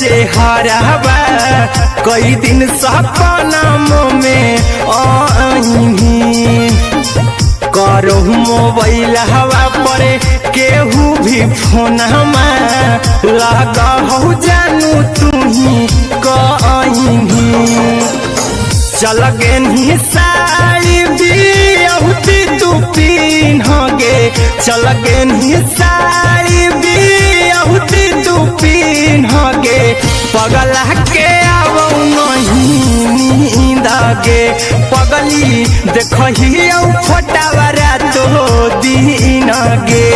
चेहरावा कई दिन सपना में आईनी करो मोबाइल हवा पर केहू भी फोन लगा हो जानू तुम्ही कहीं चल गे साड़ी बिहुती तू पीन्हगे चल गे साड़ी बिहुती तू पीन्हगे पगला के आवो नहीं नींदगे पगली देखही फोटावरा तो दीन गे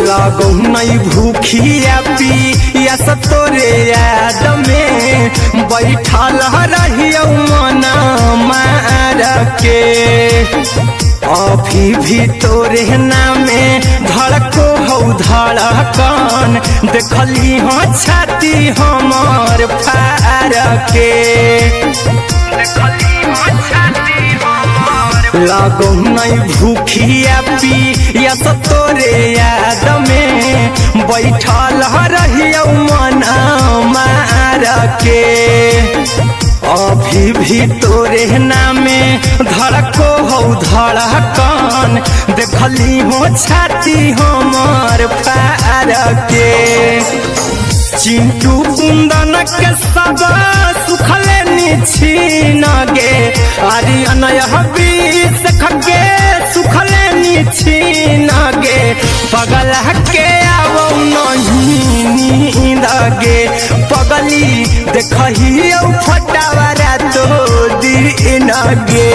लागो नहीं भूखिया पिया तोरे याद में बैठल रहियो मना मार के अभी भी तोरे नामे धड़को हो धड़कन देखली हो छाती हमर फार के लागो नहीं भूखिया पिया तोरे याद में बैठल रहियो मना मार के अभी भी तोरे नामे धड़को हो धड़कन देखली हो छाती हमर फार के चिंटू कुंदन के सब सुखले छीन गे आर्यन बीस खगे सुखले छीन गे पगला के आवो नहीं नींद गे पगली देखही फटावरा तो दीन गे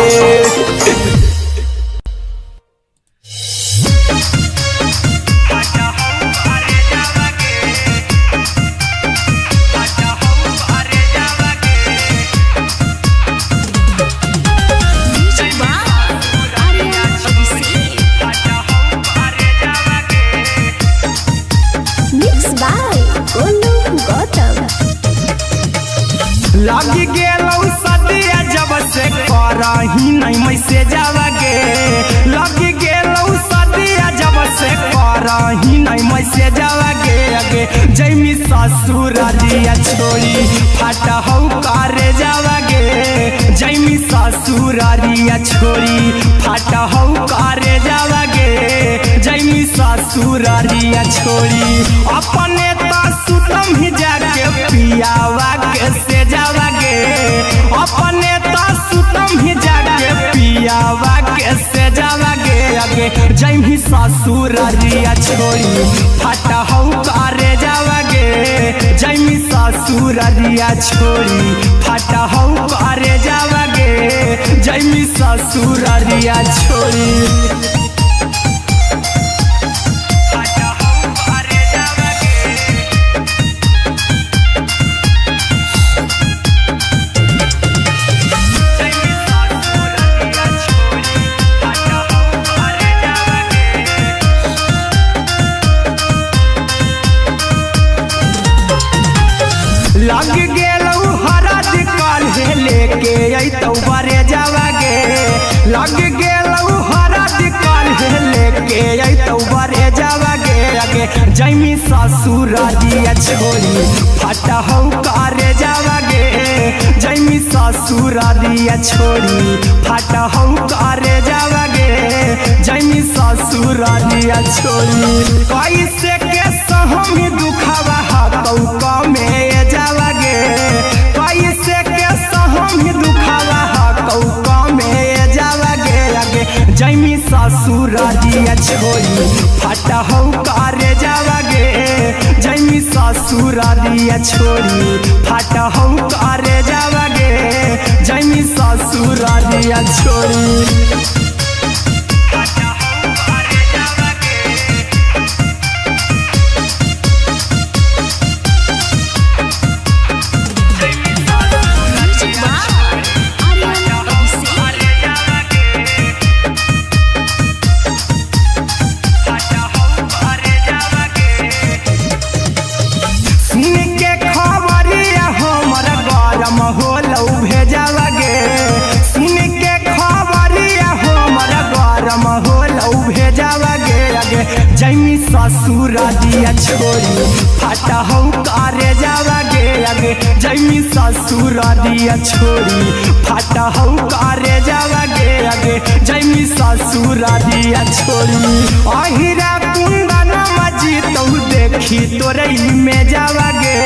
लगी गेलौ सदिया जब से करही नहीं मैसेज आवागे लगी गेलौ सदिया जब से करही नहीं मैसेज आवागे आगे जैमी ससुरारिया छोड़ी फाटा हौ करे जावागे जैमी ससुरारिया छोड़ी फाटा हौ करे जावागे जैमी ससुरारिया छोड़ी अपने तो सुतम ही जाके पियावा के से जावागे अपने तो सुतम ही जाके पियावा के से जावागे आगे जैमी ससुरारिया छोड़ी फाटा हौ करे जावागे जैमी ससुरारिया छोड़ी फाटा हौ करे जावागे जैमी ससुरारिया छोड़ी लग गेलौ हरा दिकाल हे लेके अइतौ बरे जावागे लग गेलौ हरा दिकाल हे लेके अइतौ बरे जावागे आगे जैमी ससुरारिया छोड़ी फाटा हौ करे जावागे जैमी ससुरारिया छोड़ी फाटा हौ करे जावागे जैमी ससुरारिया छोड़ी कैसे के सहम दुखवा हतौ कमे जावागे कैसे के सहम दुखवा हतौ कमे जावागे आगे जैमी ससुरारिया छोड़ी फाटा हौ करे जावागे जैमी ससुरारिया छोड़ी फाटा हौ करे जावागे जैमी ससुरारिया छोड़ी ससुर दिया छोड़ी फाटा हूँ करे जावा गे आगे जैमी ससुर दिया छोड़ी फाटा हूँ करे जावा गे आगे जैमी ससुर दिया छोड़ी अहिरा कुंदन मजी तो देखी तोरई में जावा गे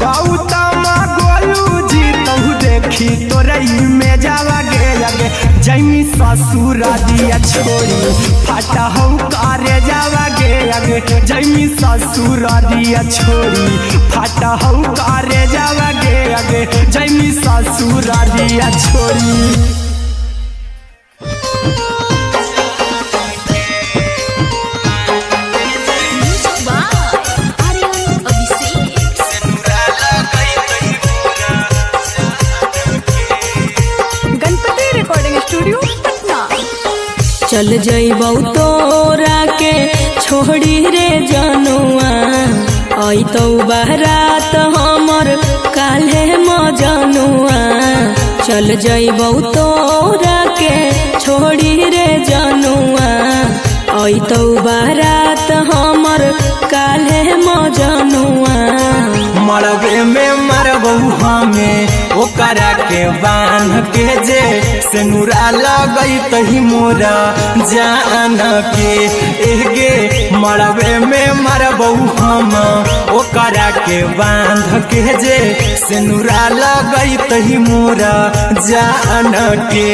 गौतम गोलू जी तो देखी तोरई में जावा गे आगे जैमी ससुर दिया छोड़ी फाटा हूँ करे जावा गे आगे जैमी ससुर दिया छोड़ी फाटा हूँ करे जावा गे आगे जैमी ससुर दिया छोड़ी। चल जइबौ तोरा के छोड़ी रे जनुआ अइतौ बारात हमर काल्हे मजनुआ चल जइबौ तोरा के छोड़ी रे जनुआ अइतौ बारात हमर काल्हे मजनुआ मरबे में मरबौ हमें ओकरा के बांध के जे सेनुरा लगई तही मोरा जान के एगे मरबे में मरबौ हम ओकरा के बांध के जे सेनुरा लगई तही मोरा जान के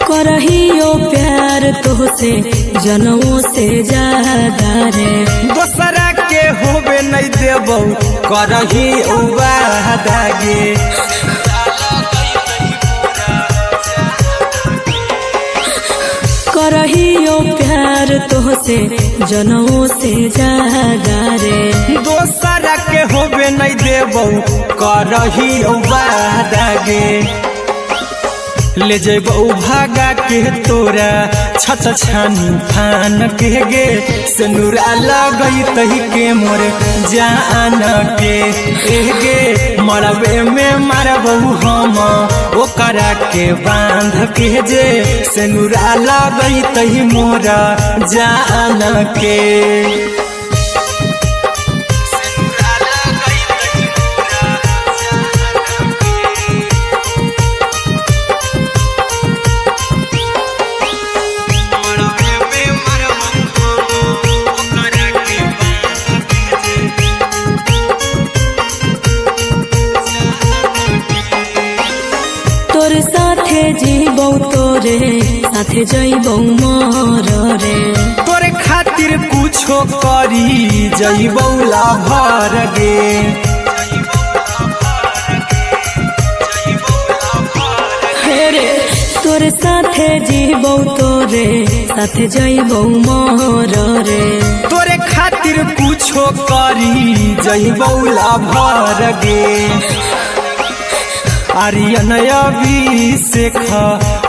करहियो प्यार तोहसे जनमों से ज्यादा रे दोसरा के होबे नहीं देबौ करही वादा गे करहियो प्यार तोहसे जनमों से ज्यादा रे दोसरा के होबे नहीं देबौ करही वादा गे ले जेबौ भागा के तोरा छछ छानी फान के गे सेनुरा लगई तही के मोर जान के एगे मरबे में मरबौ हम ओकरा के बांध के जे सेनुरा लगई तही मोरा जान के जीबौ तोरे साथे जइबौ मोर रे तोरे खातिर कुछो करी जइबौ लाभर गे हेरे तोरे साथे जीबौ तोरे साथे जइबौ मोर रे तोरे खातिर कुछो करी जइबौ लाभर गे आर्यन अभिषेक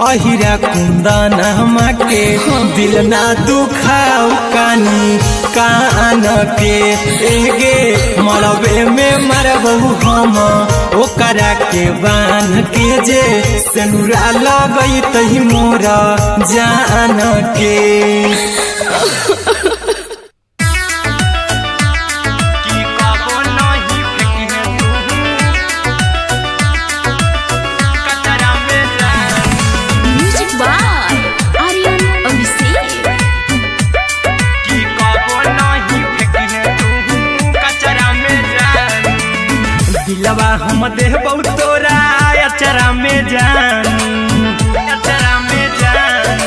अहिरा कुंदन के दिल ना दुखाऊ कानी कान के एगे मरबे में मरबौ हम ओकरा के बांध के जे सेनुरा लगई तही मोरा जान के दिलवा हम देबौ तोरा अचरा में जान अचरा में जान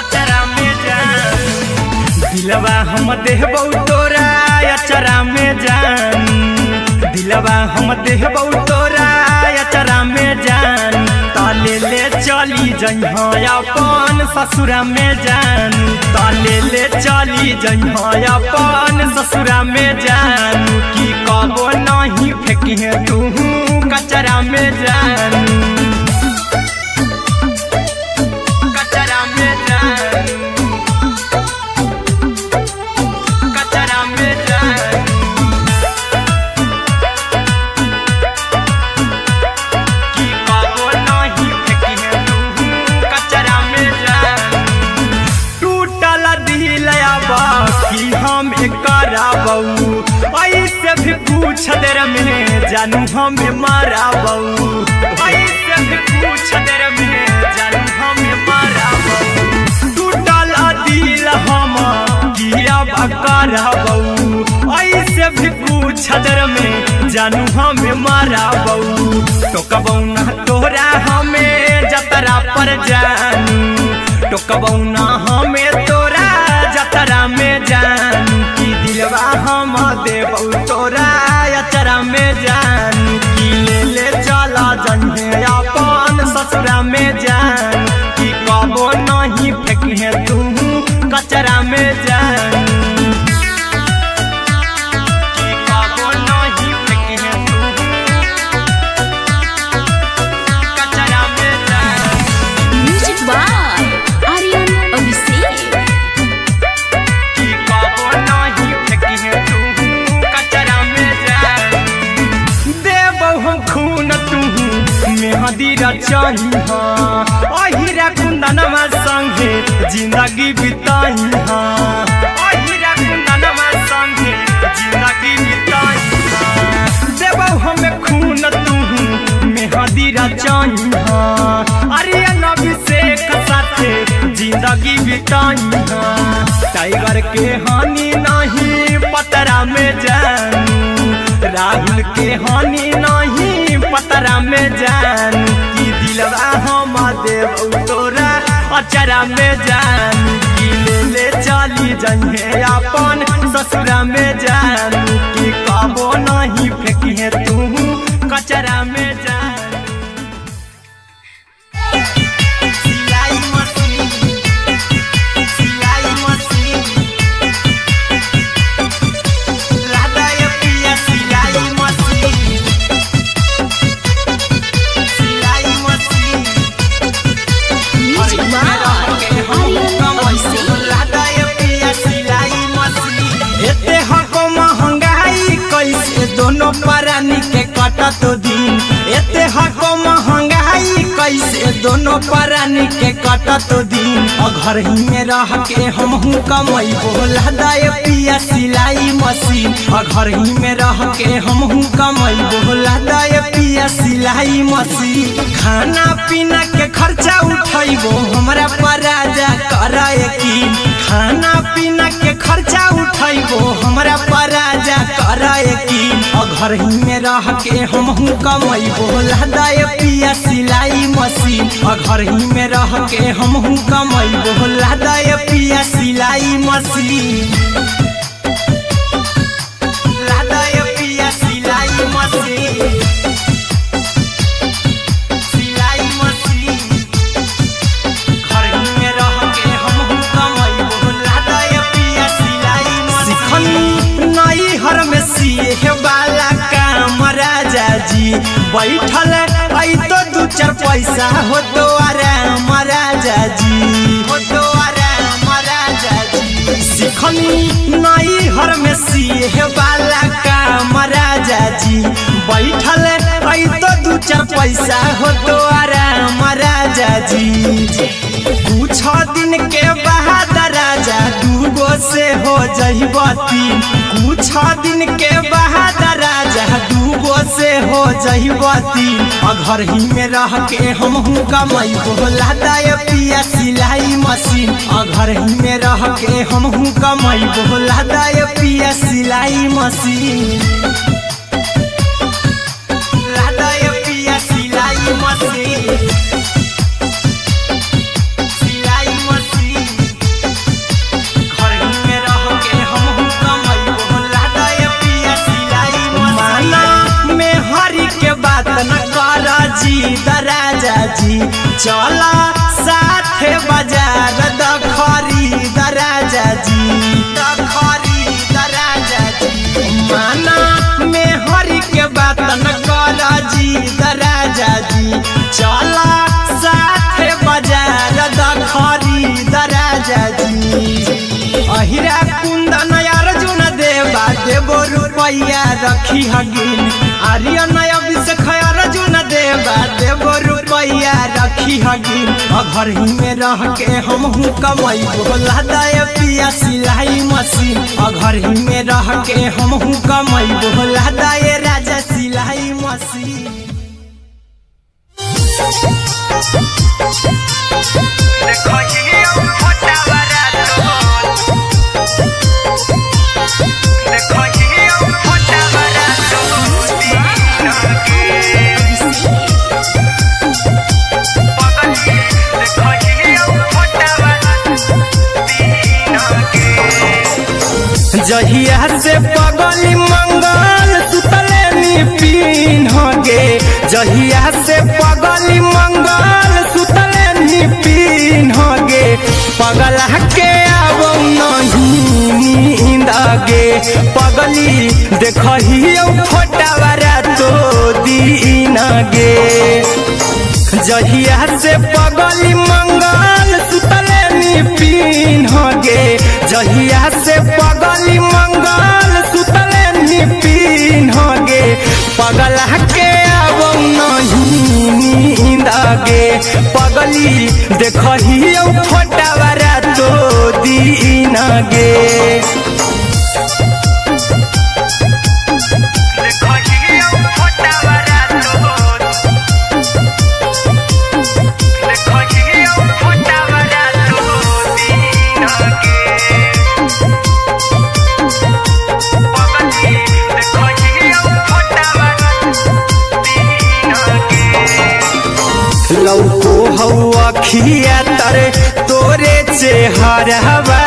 अचरा में जान दिलवा हम देबौ तोरा अचरा में जान दिलवा हम देबौ तोरा अचरा में जान ताले ले चली जइहा अपन ससुरा में जान ताले ले चली जइहा अपन ससुरा में जान की कबो नहीं फेंकी है तू कचरा में जान। कुछ देर में जानू हमें मारा बऊ, ऐसे भी कुछ देर में जानू हमें मारा बऊ। टूटल दिल हम किया बकरा बऊ, ऐसे भी कुछ देर में जानू हमें मारा बऊ। टोकबऊ ना तोरा हमें जतरा पर जानू, टोकबऊ ना हमें तोरा जतरा में जानू। की दिलवा हम देबऊ तोरा अचरा में जानू, की ले ले चला जन्हे अपन ससुरा में जानू। की कबो नहीं फेंके तू कचरा में जानू, की कबो नहीं फेंके तू कचरा में जानू। Music by Aryan Abhishek. की कबो नहीं फेंके तू कचरा में जानू। देबऊ हम खून तू मेहंदी रचाई हाँ, अहिरा कुंदनमा संगे जिंदगी बिताई हाँ, अहिरा कुंदनमा संगे जिंदगी बिताई हाँ। देबऊ हमें खून तू मेहंदी रचाई हाँ, आर्यन अभिषेक साथे जिंदगी बिताई हाँ। टाइगर के हानि नहीं पतरा में जानू, राहुल के हानि नहीं पतरा में जानू। की दिलवा हम देबऊ तोरा अचरा में जानू, की ले ले चली जन्हे अपन ससुरा में जानू। की कबो नहीं फेंकिए तू कचरा में जानू। सिलाई मशीन, सिलाई मशीन, लादा ये पिया सिलाई मशीन, सिलाई machine. Music by Aryan Abhishek. लादा ये पिया सिलाई मशीन। एते हको महंगाई कैसे दोनों परानी के कटत दिन, एते हको महंगाई कैसे दोनों परानी के कटत दिन। घर ही में रह के हमहू कमैबो लादा ये पिया सिलाई मशीन, घर ही में रह के हमहू कमैबो लादा ये पिया सिलाई मशीन। खाना पीना के खर्चा उठैबो हमरा पराजा करे यकीन, खाना पीना के खर्चा उठैबो हमरा पराजा करे यकीन। घर ही में रह के हमहू कमैबो लादा ये पिया सिलाई मशीन, घर ही में रह के हमहू कमैबो लादा ये पिया सिलाई मशीन, लादा ये पिया सिलाई मशीन, सिलाई मशीन। घर ही में रह के हमहू कमैबो लादा ये पिया सिलाई मशीन। सिखनी नई हर में सिए वाला काम राजा जी, बैठल आई तो दू चार पैसा हो तो आराम राजा जी, हो तो आराम राजा जी। सिखनी नई हर में सिए वाला काम राजा जी, बैठल आई तो दू चार पैसा हो तो आराम राजा जी। कुछ दिन के बाद राजा दूगो से हो जइबो तीन, कुछ दिन के बाद राजा दूगो से हो जइबो तीन। घर ही में रह के हमहू कमैबो लादा ये पिया सिलाई मशीन, घर ही में रह के हमहू कमैबो लादा ये पिया सिलाई मशीन, लादा ये पिया सिलाई मशीन, सिलाई मशीन। घर ही में रह के हमहू कमैबो लादा ये पिया सिलाई मशीन। माना में हरी के बात न कर जी दराजा जी, चला साथे बाजार द खरीद राजा जी, द खरीद राजा जी। माना में हरी के बात न कर जी दराजा जी, चला साथे बाजार द खरीद राजा जी। अहिरा कुंदन अर्जुन देवा देबो रुपैया रखी हगिन, आर्यन अभिषेक अर्जुन देवा देबो रुपैया रखी हगिन। घर ही में रह के हमहू कमैबो लादा ये पिया सिलाई मशीन, घर ही में रह के हमहू कमैबो लादा ये मशीन जहिया से पगली मंगल सुतले निपिन गे जहिया से पगली मंगल सुतले निपिन गे पगला के आब नहीं नींद गे पगली देखही फोटावा रातो दिन गे जहिया से पगली मंगल सुतले निपिन गे जहिया से पगली मंगल सुतले निपिन गे पगला के आब नहीं नींद गे पगली देखही फोटावा रातो दिन गे लौको हवा खिया तरे तोरे चेहरवा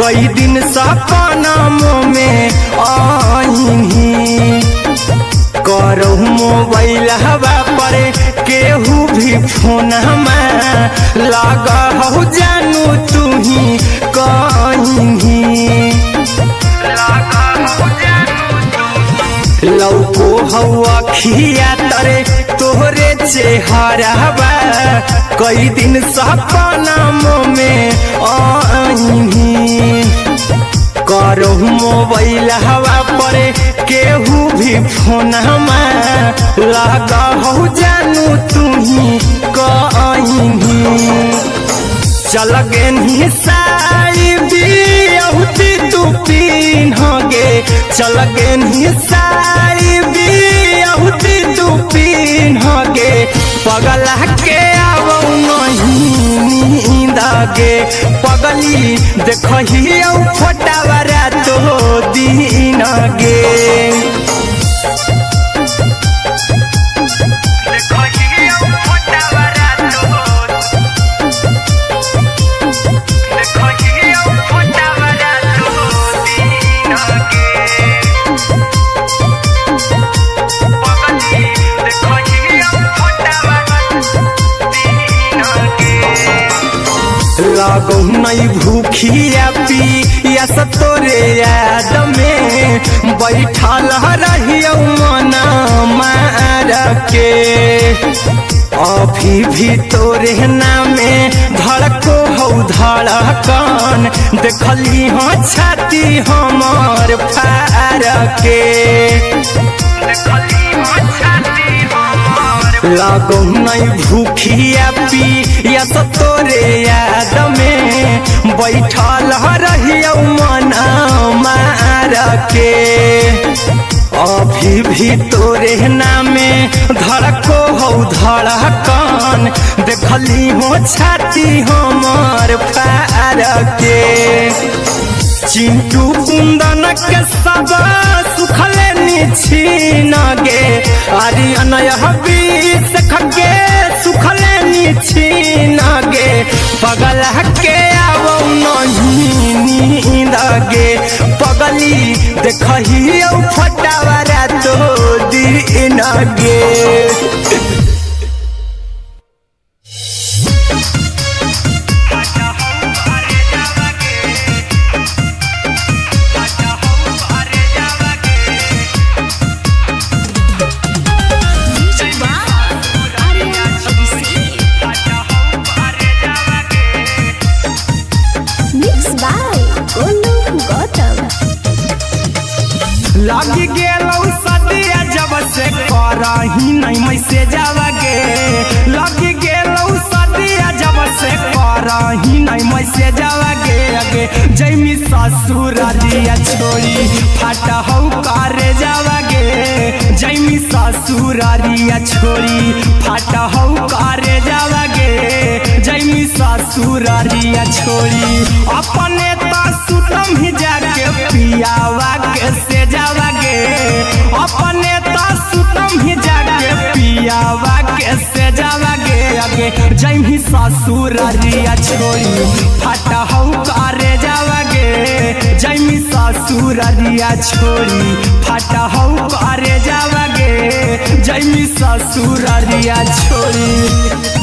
कई दिन सपनमो में आईनी करो मोबाइल हवा पर केहू भी फोन लगा हो जानू तू ही कहीं लौको हवा खिया तरे तोहरे चेहरवा कई दिन सपनमो में आईनी करो मोबाइल हवा पर केहू भी फोन लगा हो जानू तू ही कहीं चल गे साई बिहुती तू पीन गे चल गे साई बिहुती तू पीन गे पगला के आब नहीं नींद गे पगली देखही फोटावा रातो दिन गे लागो नहीं भूखिया पिया तोरे याद में बैठल रहियो मन मार के अभी भी तोरे नामे धड़को हो धड़कन देखली हो छाती हमर फार के लागो नहीं भूखिया पिया तोरे याद में बैठल रहियो मन मार के अभी भी तोरे नामे धड़को हो धड़कन देखली हो छाती हमर फार के चिंटू कुंदन के सब सुखले निछीन गे आर्यन हबीस खगे सुखले निछीन गे पगला के आब नहीं नींद गे पगली देखही फोटावा रातो दिन गे लगी गेलौ सदिया जब से करही नहीं मैसेजवा गे लगी गेलौ सदिया जब से करही नहीं मैसेजवा गे अगे जैमी ससुर दिया छोड़ी फाटा हौ करे जावा गे जैमी ससुर ससुरारिया छोड़ी फाटा हौ करे जावा गे जैमी ससुरारिया छोड़ी अपने तो सुतम ही जाके पियावा के से जावा गे अपने तो सुतम ही जाके पियावा के से जावा गे आगे जैमी ससुरारिया छोड़ी फाटा हौ करे जावा गे जैमी ससुरारिया छोड़ी फाटा हौ करे जावा गे जैमी ससुरारिया छोड़ी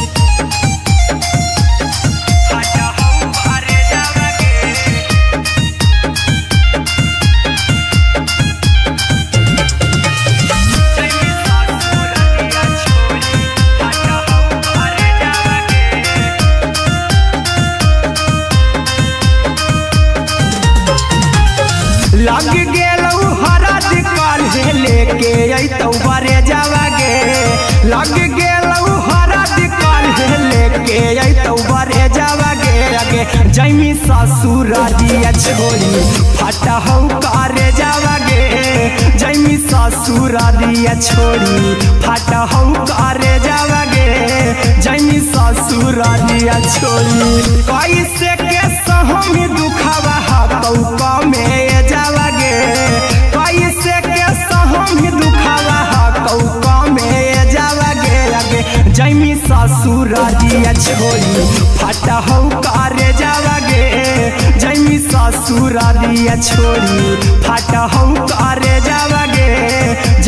लग गेलौ हरद काल्हे लेके अइतौ बरे जावा गे लग गेलौ हरद काल्हे लेके अइतौ बरे जावा गे आगे जैमी ससुरारिया छोड़ी फाटा हौ करे जावा गे जैमी ससुरारिया छोड़ी फाटा हौ करे जावा गे जैमी ससुरारिया छोड़ी कैसे के सहम दुखावा हतौ कमे जावा गे कैसे के सहम दुखावा हतौ कमे जावा गे आगे जैमी ससुरारिया छोड़ी फाटा हौ करे जावा गे जैमी ससुरारिया छोड़ी फाटा हौ करे जावा गे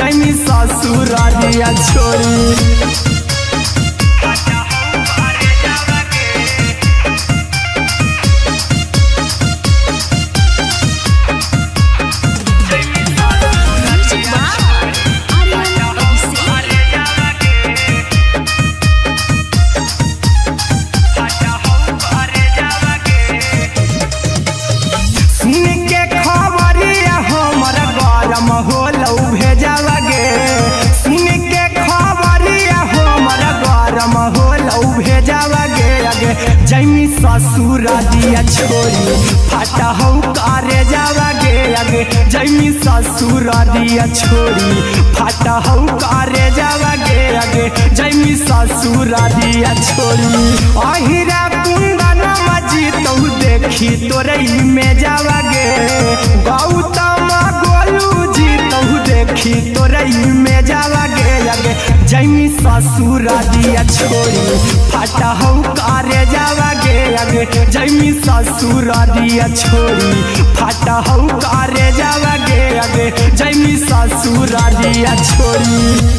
जैमी ससुरारिया छोड़ी होलौ भेजावा गे सुन के खबरिया हमर गरम होलौ भेजावा गे आगे जैमी ससुरारिया छोड़ी फाटा हौ करे जावा गे आगे जैमी ससुरारिया छोड़ी फाटा हौ करे जावा गे आगे जैमी ससुरारिया छोड़ी अहिरा कुंदन मजी तौ देखी तोरई में जावा गे गौतम देखी तोरई में जावा गे आगे जैमी ससुरारिया छोड़ी फाटा हौ करे जावा गे आगे जैमी ससुरारिया छोड़ी फाटा हौ करे जावा गे आगे जैमी ससुरारिया छोड़ी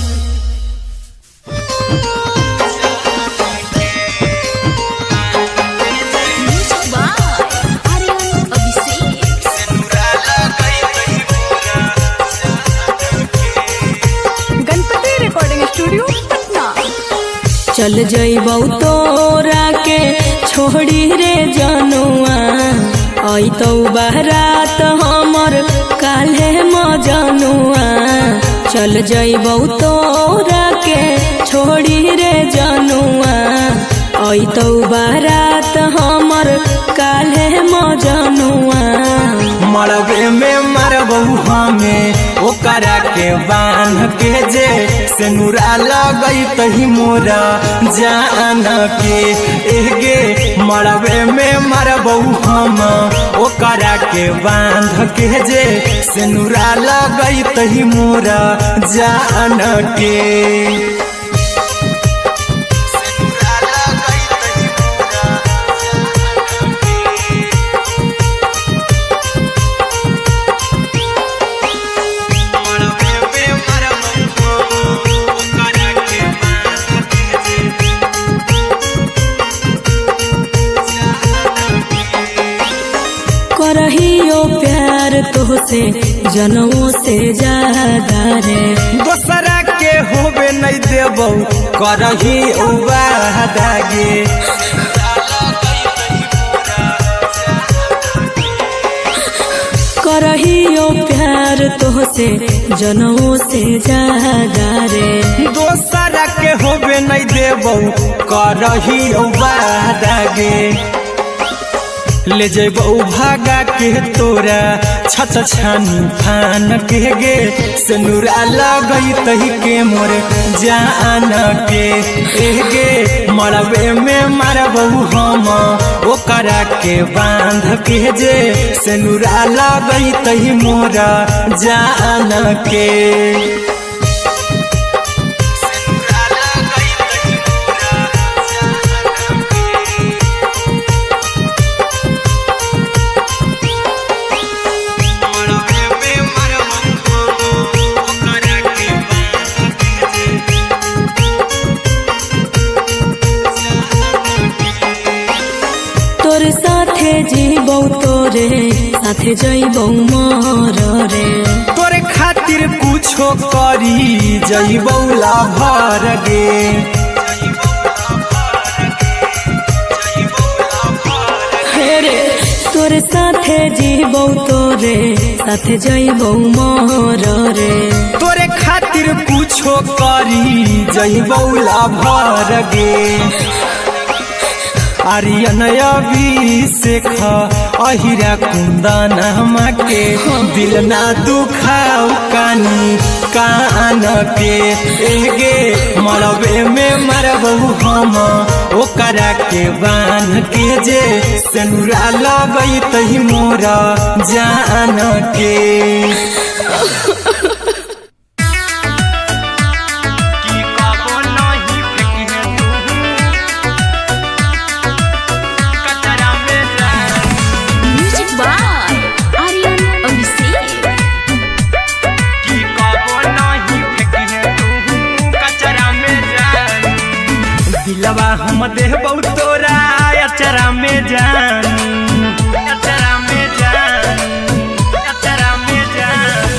चल जइबौ तोरा के छोड़ी रे जनुआ अइतौ बारात हमर काल्हे मजनुआ चल जइबौ तोरा के छोड़ी रे जनुआ अइतौ बारात हमर काल्हे मजनुआ मरबे में मरबौ हमें ओकरा के बांध के जे सेनुरा लगई तही मोरा जान के एगे मरबे में मरबौ हम ओकरा के बांध के जे सेनुरा लगई तही मोरा जान के करहियो प्यार तोहसे जनमों से ज्यादा रे दोसरा के होबे नहीं देबौ करही वादा गे करहियो प्यार तोहसे जनमों से ज्यादा रे दोसरा के होबे नहीं देबौ करही वादा गे ले जेबो भागा के तोरा छत छानी फान के गे सनुरा लगई तही के मोर जान के गे मरबे में मारबो हम ओकरा के बांध के जे सनुरा लगई तही मोरा जान के जीबौ तोरे साथे जइबौ मोर रे तोरे खातिर कुछो करी जइबौ लाभर गे रे तोरे साथे जीबौ तोरे साथे जइबौ मोर रे तोरे खातिर कुछो करी जइबौ लाभर गे आर्यन अभिषेक अहिरा कुंदन के दिल ना दुखाऊ कानी कान के गे मरबे में मरबू हम ओकरा के बांध के जे सनुरा लगई तही मोरा जान के दिलवा हम देबौ तोरा अचरा में जान अचरा में जान अचरा में जान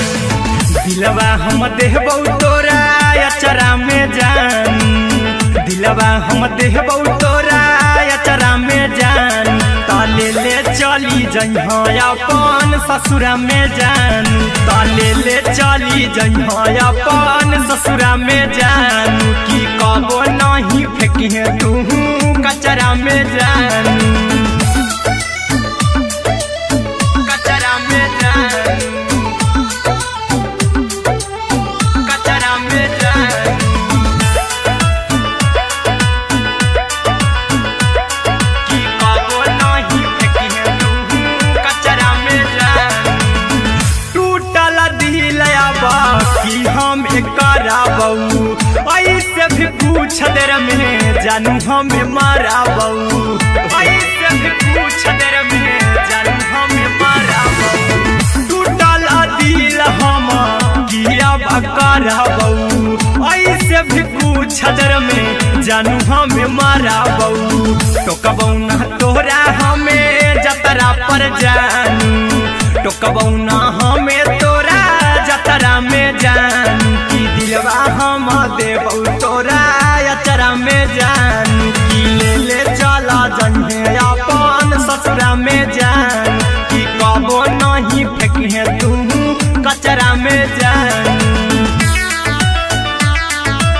दिलवा हम देबौ तोरा अचरा में जान दिलवा हम देबौ तोरा अचरा में जान ताले ले चली जइहा अपन ससुरा में जान ताले ले चली जइहा अपन ससुरा में जान की कबो नहीं फेंकी तू कचरा में जान कचरा में जान कचरा में जान की कबो नहीं फेंकी तू कचरा में जान टूटल दिल आबा कि हम कराबू ऐसे भी पूछ देर में जानू हमें माराबू ऐसे भी पूछ देर में जानू हमें माराबू टूटल दिल हम किया कराबू ऐसे भी पूछ देर में जानू हमें माराबू टोकबौ ना तोरा हमें जतरा पर जानू टोकबौ ना हमें तोरा जतरा में जानू की दिलवा हम देबौ तोरा अचरा में जानू की ले चला जन्हे अपन ससुरा में जान की कबो नहीं फेंकी तू कचरा में जानू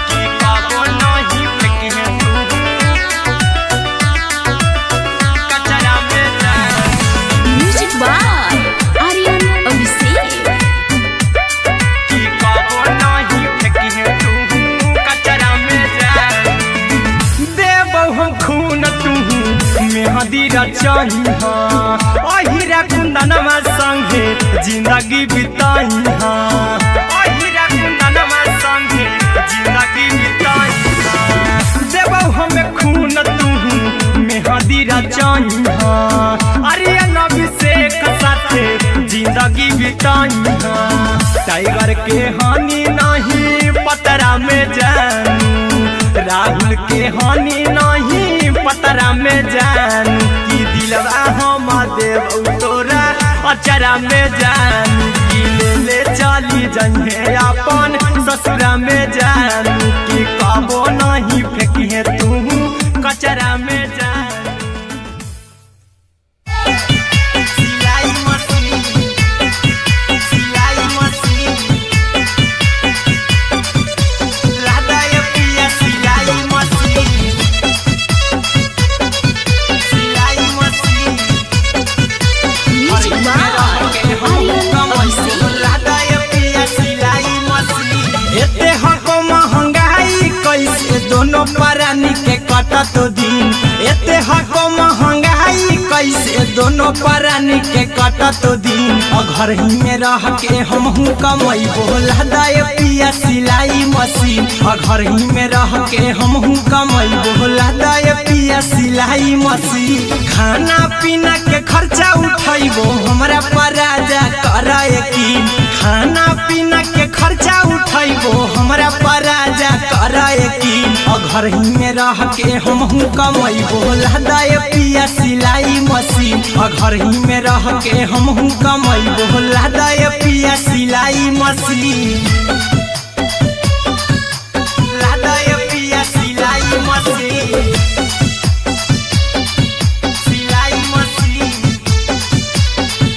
की कबो नहीं फेंकी तू कचरा में जान म्यूजिक बाय आर्यन अभिषेक की कबो नहीं फेंकी तू कचरा में जान देबौ हम खून तू मेहदी रचाही अहिरा कुंदनमा संगे जिंदगी बिताई अहिरा कुंदनमा संगे जिंदगी बिताई देबौ हमें खून तू मेहदी रचाही आर्यन अभिषेक साथे जिंदगी बिताई टाइगर के हानि नहीं पतरा में जानू राहुल के हानि नहीं पतरा में जानू की दिलवा हम देबौ तोरा अचरा में जानू की ले चली जइहे अपन ससुरा में जानू की कबो नहीं फेंकी तू कचरा में जानू दोनों प्राणी के कटत दिन एते हको महंगाई कैसे दोनों प्राणी के कटत दिन घर ही में रह के हमहू कमाई बोला दाय पिया सिलाई मशीन घर ही में रह के हमहू कमाई बोला दाय पिया सिलाई मशीन खाना पीना के खर्चा उठाइबो हमरा पराजा करे यकीन खाना पीना के खर्चा उठाइबो हमरा पराजा करे यकीन घर ही में रह के हमहू कमाई बोला दाय पिया सिलाई मशीन घर ही में रह के हमहू कमाई बोला दाय पिया सिलाई मशीन लादाय पिया सिलाई मशीन सिलाई मशीन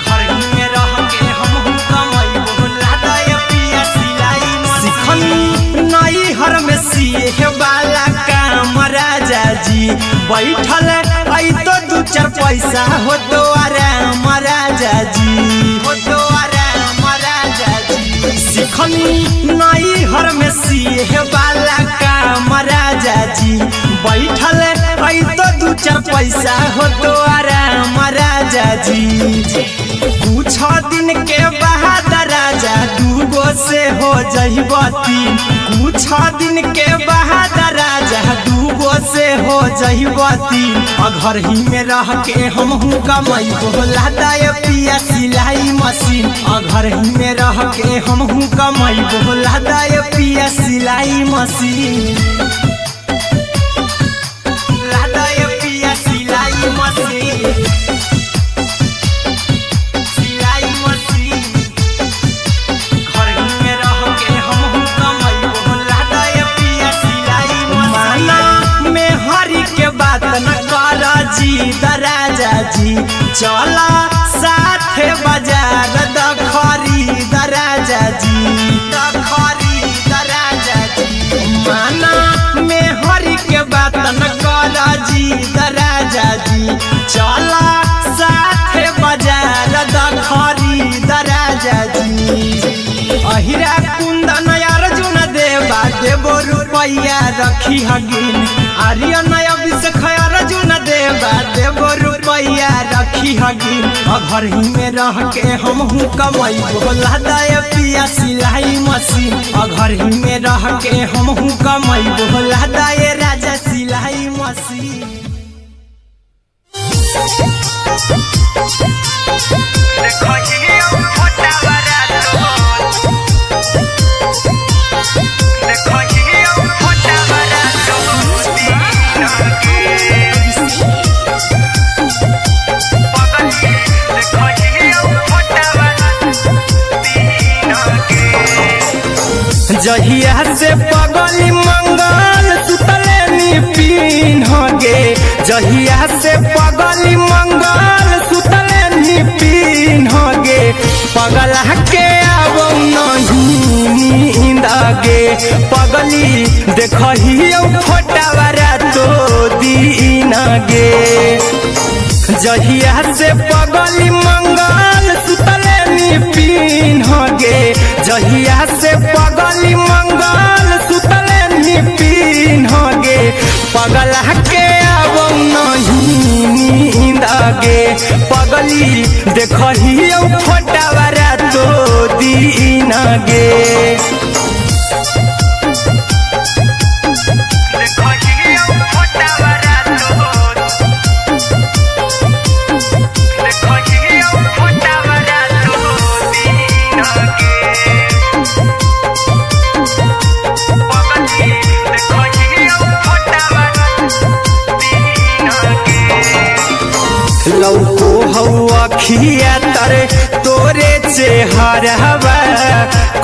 घर ही में रह के हमहू कमाई बोला दाय पिया सिलाई मशीन नई हर में सिए वाला काम राजा जी बैठल आई तो दू चार पैसा हो तो आराम राजा जी हो तो आराम राजा जी सिखनी नई हर में सिए वाला काम राजा जी बैठल आई तो दू चार पैसा हो तो आराम राजा जी कुछ दिन के बाद राजा दूगो से हो जइबो तीन कुछ दिन के बाद राजा दूगो से हो जइबो तीन घर ही में रह के हमहू कमाई बोला दाय पिया सिलाई मशीन घर ही में रह के हमहू कमाई बोला दाय पिया सिलाई मशीन लादाय पिया सिलाई मशीन सिलाई मशीन घर ही में रह के हमहू कमाई बोला दाय पिया सिलाई मशीन में हरी के बात न कर जी दराजा जी चला साथे बाजार द खरीद राजा जी द खरीद राजा जी माना में हरी के बात न कर जी दराजा जी चला साथे बाजार द खरीद राजा जी अहिरा कुंदन अर्जुन देवा देवो रुपया रखी हगिन आर्यन अभिषेक अर्जुन देवा देवो रुपया रखी हगिन घर ही में रह के हमहू कमाई बोला दाय पिया सिलाई मशीन घर ही में रह के हमहू कमाई बोला दाय राजा सिलाई मशीन जहिया से पगली मंगल सुतले निपिन गे जहिया से पगली मंगल सुतले निपिन गे पगला के आवो नहीं नींद गे पगली देखहियो फोटावारा तो दीन गे जहिया से पगली मंगल सुतले निपिन गे जहिया से पगली मंगल सुतले निपिन गे पगला के आवो नहीं नींद गे पगली देखहियो फोटावारा तो दीन गे लौको हवा खिया तरे तोरे चेहरवा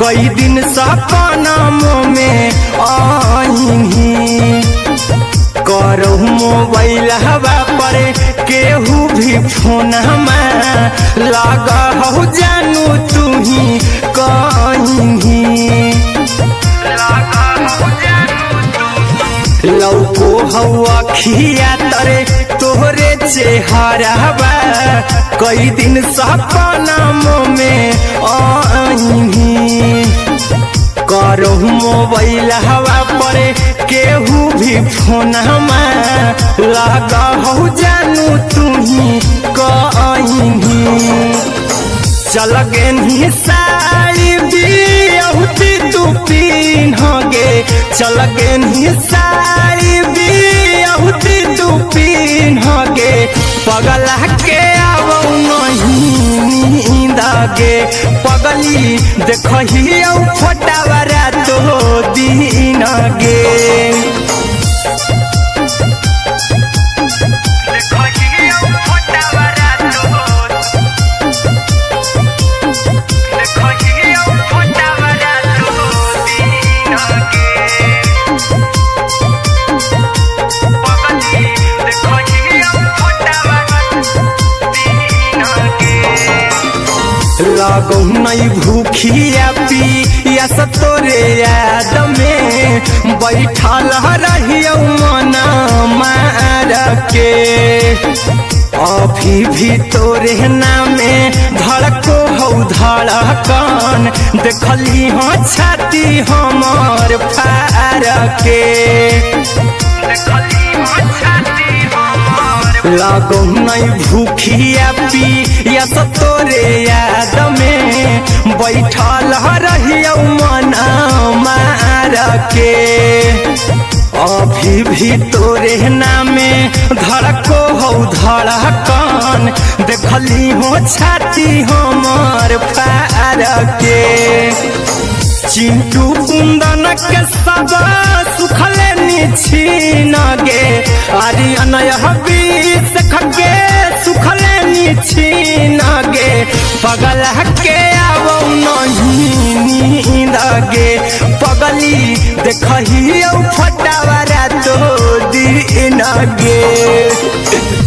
कई दिन सपना में आईनी करो मोबाइल हवा पर केहू भी फोन लगा हो जानू तू ही कहीं लौको हवा खिया तरे तोहरे चेहरवा कई दिन सपना में आईनी करो मोबाइल हवा पर केहू भी फोन लगा हो जानू तुम्ही कहीं चल गेनी साड़ी बियहुती तू पिन्हगे चल गेनी साड़ी बियहुती तू पिन्हगे पगला के आवो नहीं नींदगे पगली देखही फोटावरा तो दिन गे लगो नहीं भूखिया पिया तोरे याद में बैठल रहियो मन मार के अभी भी तोरे नामे धड़को हो धड़कन देखली हाँ छाती हमर फार के लगो नहीं भूखिया पिया तोरे याद में बैठल रहियो मन मार के अभी भी तोरे नामे धड़को हो धड़कन देखली हो छाती हमर फार के चिंटू कुंदन के सब सुखले छीन गे आर्यन बीस खगे सुखले छीन गे पगल के आवो नहीं नींद गे पगली देखही फटावरा तो दिन गे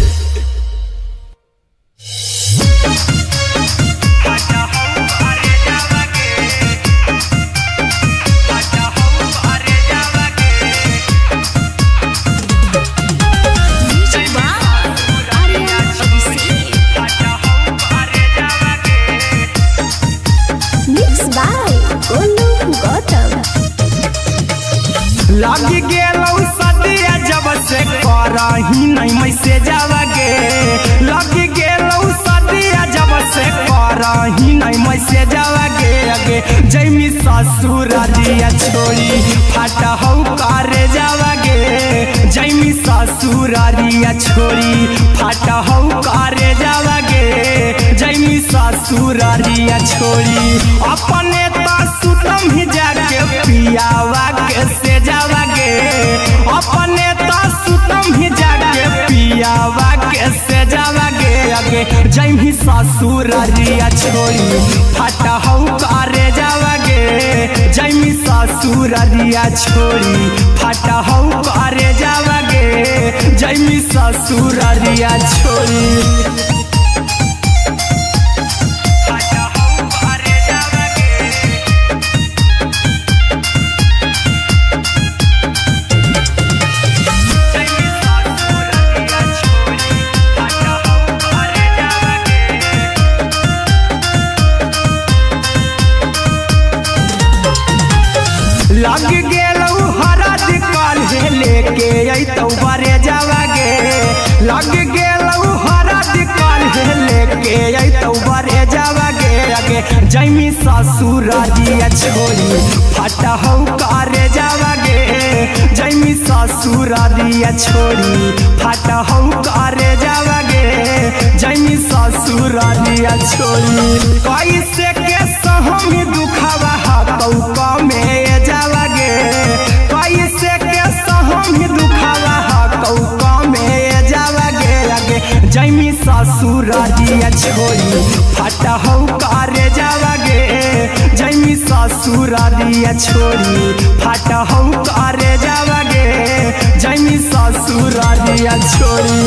लग गेलौ सदिया जब से करही नहीं मैसेजवा गे लग गेलौ सदिया जब से करही नहीं मैसेजवा गे अगे जैमी ससुरारिया छोड़ी फाटा हौ करे जावा गे जैमी ससुरारिया छोड़ी फाटा हौ करे जावा गे जैमी ससुरारिया छोड़ी अपने तो सुतम ही जाके पियावा के से जावा गे अपने तो सुतम ही जाके पियावा के से जावा गे अगे जैमी ससुरारिया छोड़ी फाटा हौ करे जावा गे जैमी ससुरारिया छोड़ी फाटा हौ करे जावा गे जैमी ससुरारिया छोड़ी लग गेलौ हरा दिकाल हे लेके अइतौ बरे जावा गे लग गेलौ हरा दिकाल हे लेके अइतौ बरे जावा गे अगे जैमी ससुरारिया छोड़ी फाटा हौ करे जावा गे जैमी ससुरारिया छोड़ी फाटा हौ करे जावा गे जैमी ससुरारिया छोड़ी कैसे के सहम दुखवा हतौ कमे जावा गे कैसे के सहम दुखवा हतौ कमे जावा गे अगे जैमी ससुरारिया छोड़ी फाटा हौ करे जावा गे जैमी ससुरारिया छोड़ी फाटा हौ करे जावा गे जैमी ससुरारिया छोड़ी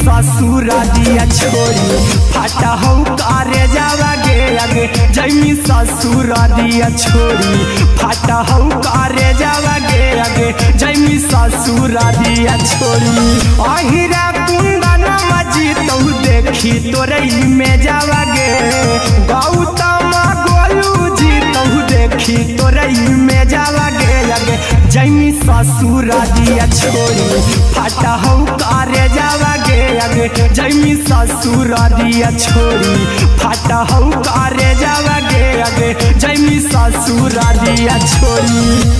ससुर दिया छोड़ी फाटा हो करे जावा गे आगे जैमी ससुर दिया छोड़ी फाटा हो करे जावा गे आगे जैमी ससुर दिया छोड़ी अहिरा कुंदन मजी तो देखी तोरई में जावा गे गौतम गोलू जी तो देखी तोरई में जावा गे आगे जैमी ससुर दिया छोड़ी फाटा हो करे जावा गे आगे जैमी ससुर दिया छोड़ी फाटा हो करे जावा गे आगे जैमी ससुर दिया छोड़ी।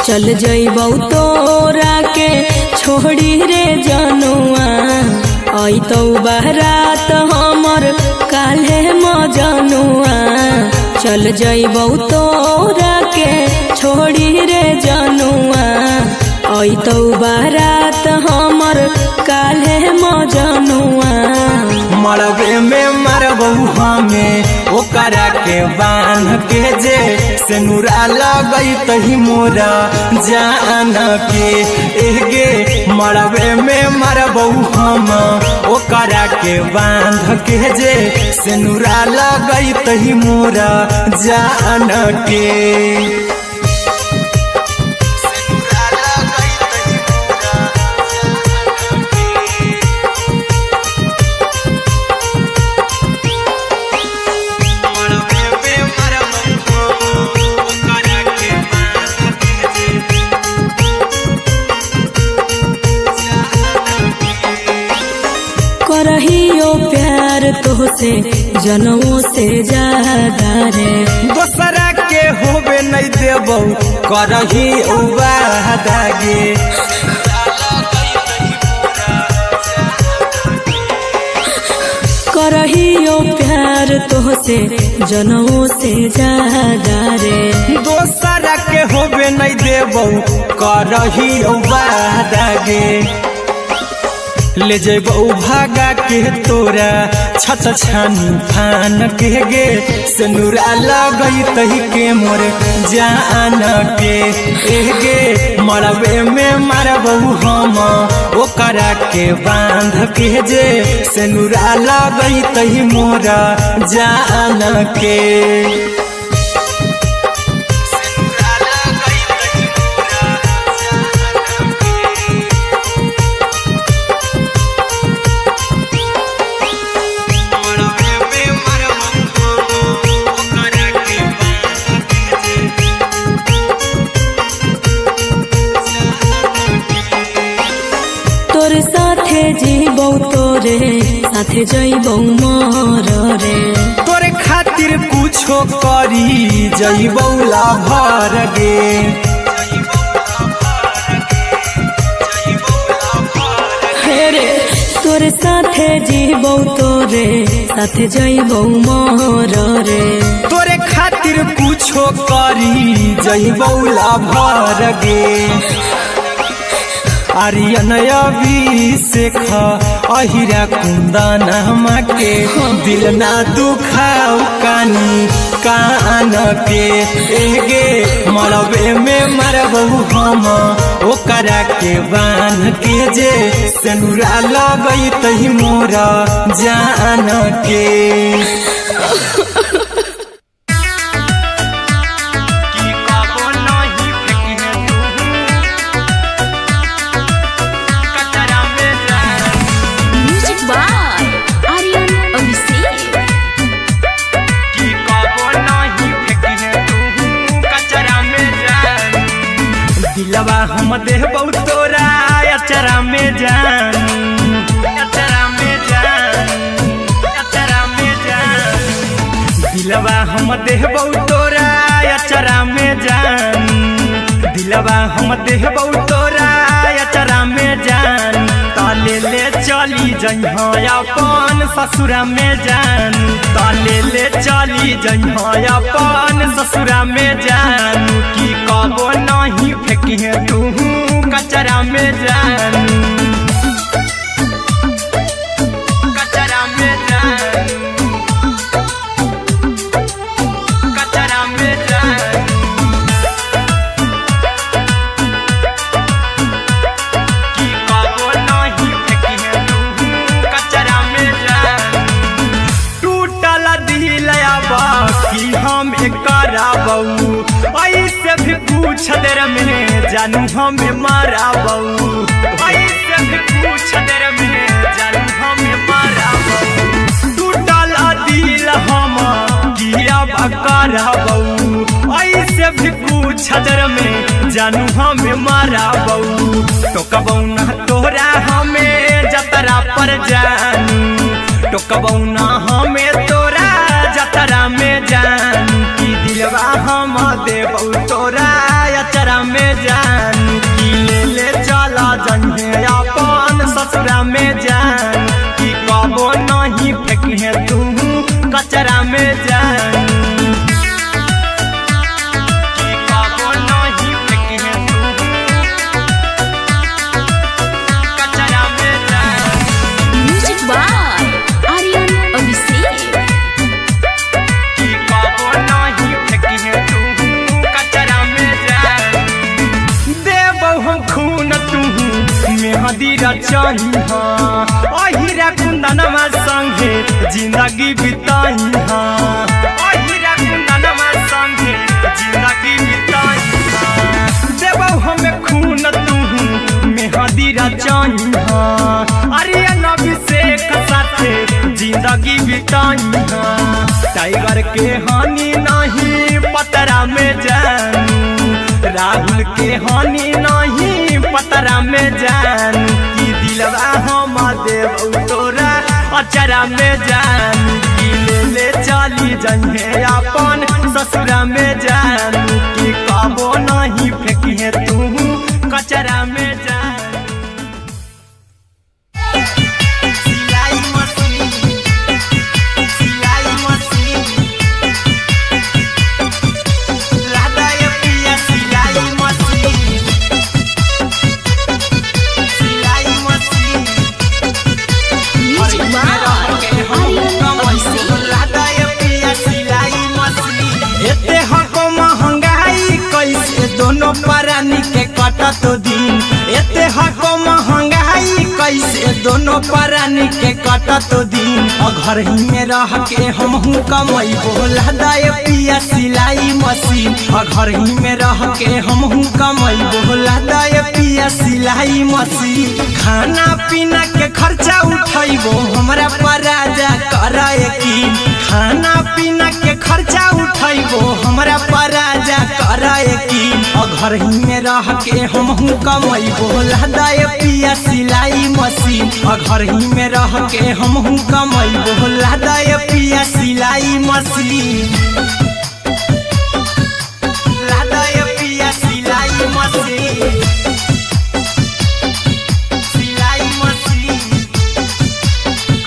चल जइबौ तोरा के छोड़ी रे जनुआ अइतौ बारात हमर काल्हे मजनुआ चल जइबौ तोरा के छोड़ी रे जनुआ अइतौ बारात हमर काल्हे मजनुआ मरबे में मरबौ हमें ओकरा के बांध के जे सेनुरा लगई तही मोरा जान के एगे मरबे में मरबौ हम ओकरा के बांध के जे सेनुरा लगई तही मोरा जान के करहियो प्यार तोहसे जनमों से ज्यादा रे दोसरा के होबे नहीं देबौ करही वादा गे करहियो प्यार तोहसे जनमों से ज्यादा रे दोसरा के होबे नहीं देबौ करही वादा गे ले जेबौ भागा के तोरा छत छानी फान के गे सेनुरा लगई तही के मोर जान के एगे मरबे में मरबौ हम ओकरा के बांध के जे सेनुरा लगई तही मोरा जान के जीबौ तोरे साथे जइबौ मोर रे तोरे खातिर कुछो करी जइबौ लाभर गे हेरे तोरे साथे जीबौ तोरे साथे जइबौ मोर रे तोरे खातिर कुछो करी जइबौ लाभर गे आर्यन अभिषेक अहिरा कुंदन के दिल ना दुखाऊ कानी कान के एगे मरबे में मरबौ हम ओकरा के बांध के जे सेनुरा लगई तही मोरा जान के दिलवा हम देबौ तोरा अचरा में जान अचरा में जान अचरा में जान दिलवा हम देबौ तोरा अचरा में जान दिलवा हम देबौ तोरा अचरा में जान ताले ले चली चली जइहा अपन ससुरा में जानू ताले ले चली जइहा अपन ससुरा में जानू कि कबो नहीं फेंकिहे तू कचरा में जानू कचरा में जानू कचरा में जानू कि कबो नहीं फेंकिहे तू कचरा में जानू टूटल दिल कि हम कराबू ऐसे भी पूछ देर में जानू हमें माराबू ऐसे भी पूछ देर में जानू हमें माराबू टूटल दिल हम गिरब कराबू ऐसे भी पूछ देर में जानू हमें माराबू टोकबू ना तोरा हमें जतरा पर जानू टोकबू ना हमें तोरा जतरा में जानू कि दिलवा हम देबू तोरा अचरा में जानू कि ले चला जइहे अपन ससुरा में जानू कि कबो नहीं फेंकिहे तू कचरा में जानू कि कबो नहीं फेंकिहे तू कचरा में जानू म्यूजिक बाय आर्यन अभिषेक। कि कबो नहीं फेंकिहे तू कचरा में जानू देबौ हम खून तू मेहंदी रचइहा अहिरा कुंदनमा संगे जिंदगी बिताइहा अहिरा कुंदनमा संगे जिंदगी बिताइहा देबौ हमें खून तू मेहंदी रचइहा आर्यन अभिषेक साथे जिंदगी बिताइहा टाइगर के हानि नहीं पतरा में जानू राहुल के हानि नहीं पतरा में जानू कि दिलवा हम देबू तोरा अचरा में जानू कि ले चली जइहे अपन ससुरा में जानू कि कबो नहीं फेंकिहे तू कचरा में जानू सिलाई मशीन सिलाई मशीन लादाय पिया सिलाई मशीन सिलाई machine music by Aryan Abhishek. लादाय पिया सिलाई मशीन एते हको महंगाई कैसे दोनों परानी के कटत दिन एते हको महंगाई कैसे दोनों परानी के कटत दिन घर ही में रह के हमहू कमैबो लादाय पिया सिलाई मशीन घर ही में रह के हमहू कमैबो लादाय पिया सिलाई मशीन खाना पीना के खर्चा उठैबो हमरा पराजा कराए की खाना पीना के खर्चा उठैबो हमरा पराजा कराए की घर ही में रह के हमहू कमैबो लादाय पिया सिलाई मशीन घर ही में रह के हमहू कमैबो लादाय पिया सिलाई मशीन लादाय पिया सिलाई मशीन सिलाई मशीन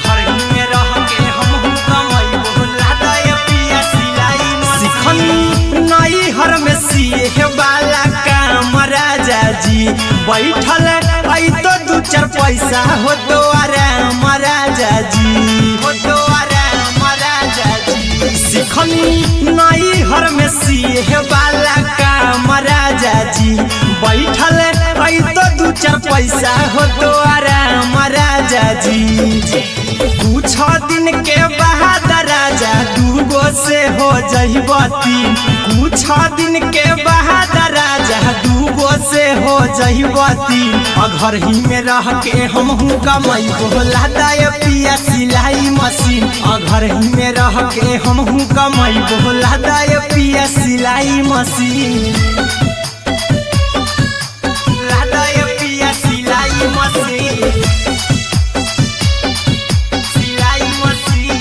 घर ही में रह के हमहू कमैबो लादाय पिया सिलाई मशीन नई हर में सिए वाला काम राजा जी बैठल आई तो दू चार पैसा हो तो आराम राजा जी हो तो आराम राजा जी सिखनी नई हर में सिए वाला काम राजा जी बैठल आई तो दू चार पैसा हो तो आराम राजा जी कुछ दिन के बाद राजा दूगो से हो जइबती कुछ दिन के बाद राजा दूगो से हो जइबती घर ही में रह के हमहू कमैबो लादाय पिया सिलाई मशीन घर ही में रह के हमहू कमैबो लादाय पिया सिलाई मशीन लादाय पिया सिलाई मशीन सिलाई मशीन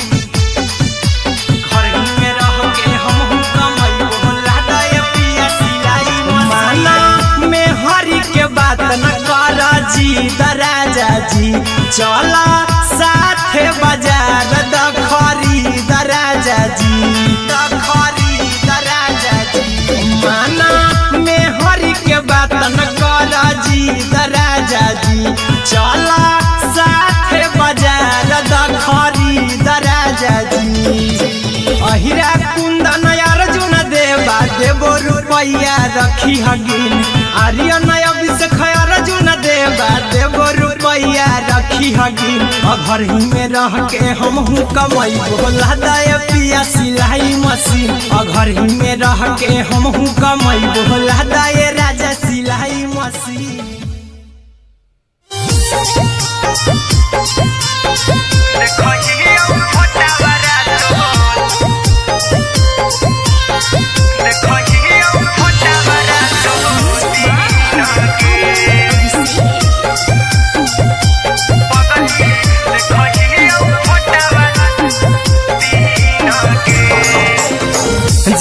घर ही में रह के हमहू कमैबो लादाय पिया सिलाई मशीन माना में हरी के बात न कर जी राजा जी चला साथे बाजार द खरीद राजा जी, द खरीद राजा जी। माना में हरि के बात न कर जी द राजा जी, चला साथे बाजार द खरीद राजा जी। अहिरा कुंदन अर्जुन देवा देवो रुपैया रखी हगिन, आर्यन अभिषेक अर्जुन देवा देवो रुपैया रखी हगिन। घर ही में रह के हमहू कमाई बोला दे पिया सिलाई मशीन, घर ही में रह के हमहू कमाई बोला दे राजा सिलाई मशीन।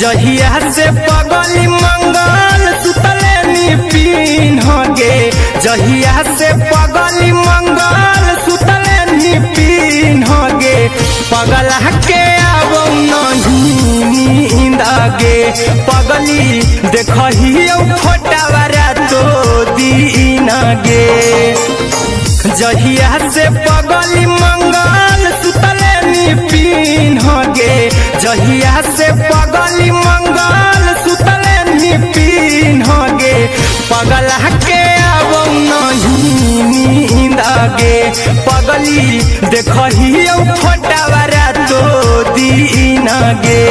जहिया से पगली मंगल सुतले निपिन गे, जहिया से पगली मंगल सुतले निपिन गे। पगला के आवो नहीं नींद गे, पगली देखही फोटावा रातो दिन गे। जहिया से पगली मंगल सुतले निपिन गे, जहिया से पगली मंगल सुतले निपिन गे। पगला के आवो नहीं नींद गे, पगली देखही फोटावा रातो दिन गे।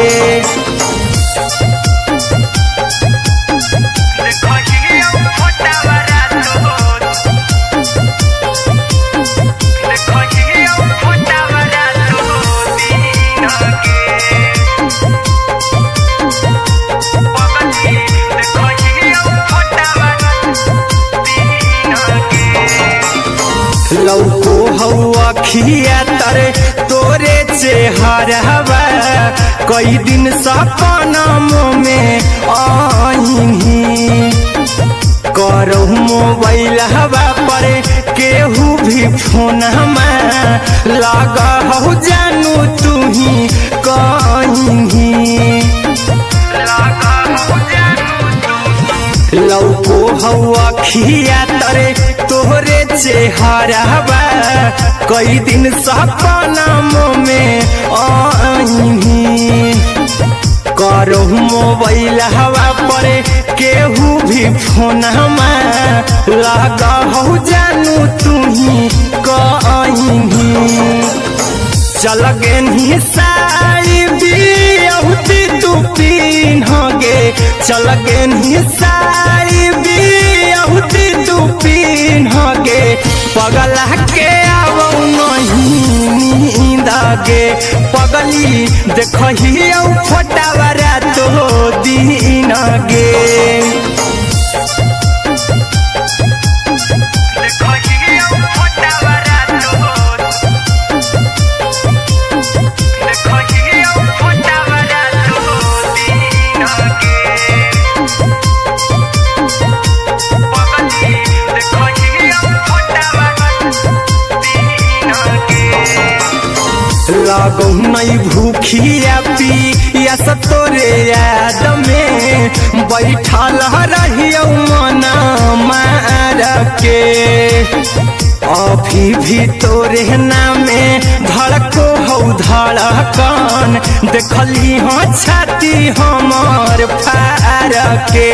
लौको हवा खिया तरे तोरे चेहरवा, कई दिन सपनों में आईनी। करो मोबाइल हवा पर केहू भी फोन लगा हो जानू तू ही कहीं। लौको हवा खिया तरे तोहरे चेहरवा, कई दिन सपनों में आईनी। करो मोबाइल हवा पर केहू भी फोन लगा हो जानू तू ही कहीं। चल गे साड़ी बियहुती तू पीन गे, चल गे साड़ी बियहुती तू पीन गे। पगला के आवो नहीं नींद गे, पगली देखही फोटावा रातो दिन गे। लागो नहीं भूखिया पिया तोरे याद में, बैठल रहियो मना मार के। अभी भी तोरे नामे धड़को हो धड़कन, देखली हो छाती हमर फार के।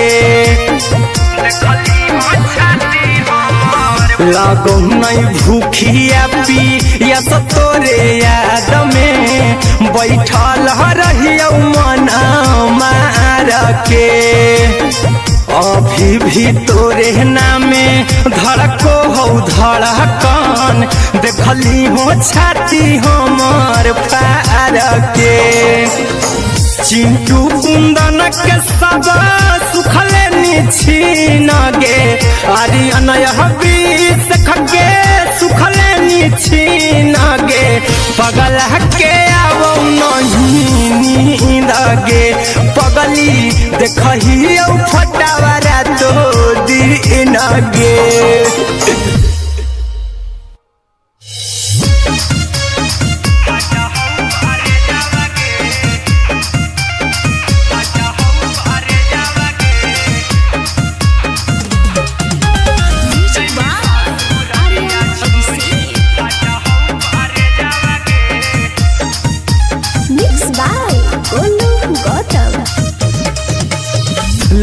लागो नहीं भूखिया पिया तोरे याद में, बैठल रहियो मना मार के। अभी भी तोरे नामे धड़को हो धड़कन, देखली हो छाती हमर फार के। चिंटू कुंदन के सब सुखले छीन गे, आर्यन अभिषेक के सुखले छीन गे। पगला के आवो नहीं नींद गे, पगली देखही फोटावा रातो दिन गे।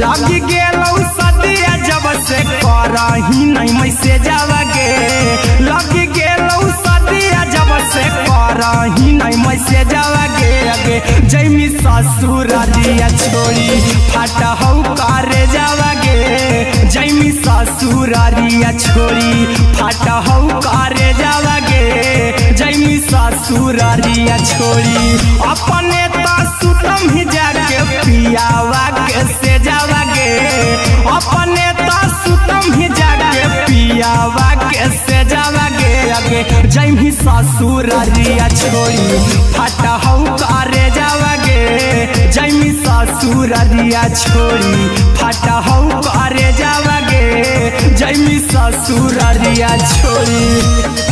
लग गेलौ सदिया जब से करही नहीं मैसेजवा गे लग गेलौ सदिया जब से करही नहीं मैसेजवा गे जैमी ससुरारिया छोड़ी फाटा हौ करे जावा गे जैमी ससुरारिया छोड़ी फाटा हौ करे जावा गे जैमी ससुरारिया छोड़ी अपने तो सुतम ही जाके पियावा के से जावा गे अपने तो सुतम ही जाके पियावा के से जावा गे जैमी ससुरारिया छोड़ी फाटा हौ करे जावा गे जैमी ससुरारिया छोड़ी फाटा हौ करे जावा गे जैमी ससुरारिया छोड़ी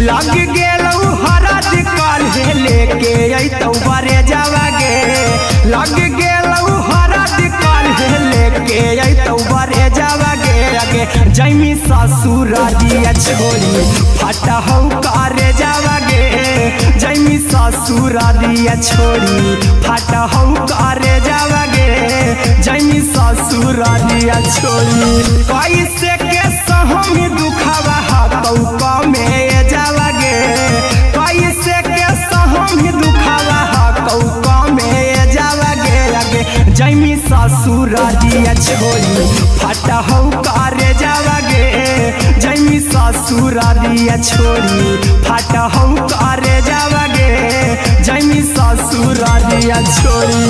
लग गेलौ हरद काल्हे लेके अइतौ बरे जावा गे लग गेलौ हरद काल्हे लेके अइतौ बरे जावा गे जैमी ससुरारिया छोड़ी फाटा हौ करे जावा गे जैमी ससुरारिया छोड़ी फाटा हौ करे जावा गे जैमी ससुरारिया छोड़ी कैसे के सहम दुखवा हतौ कमे जावा गे कैसे के सहम दुखवा हतौ कमे जावा गे जैमी ससुरारिया छोड़ी फाटा हौ करे जावा गे जैमी ससुरारिया छोड़ी फाटा हौ करे जावा गे जैमी ससुरारिया छोड़ी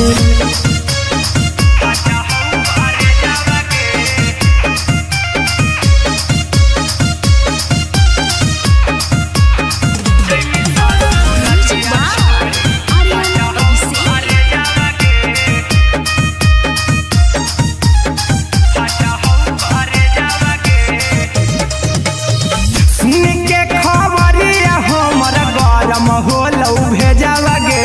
होलौ भेजावा गे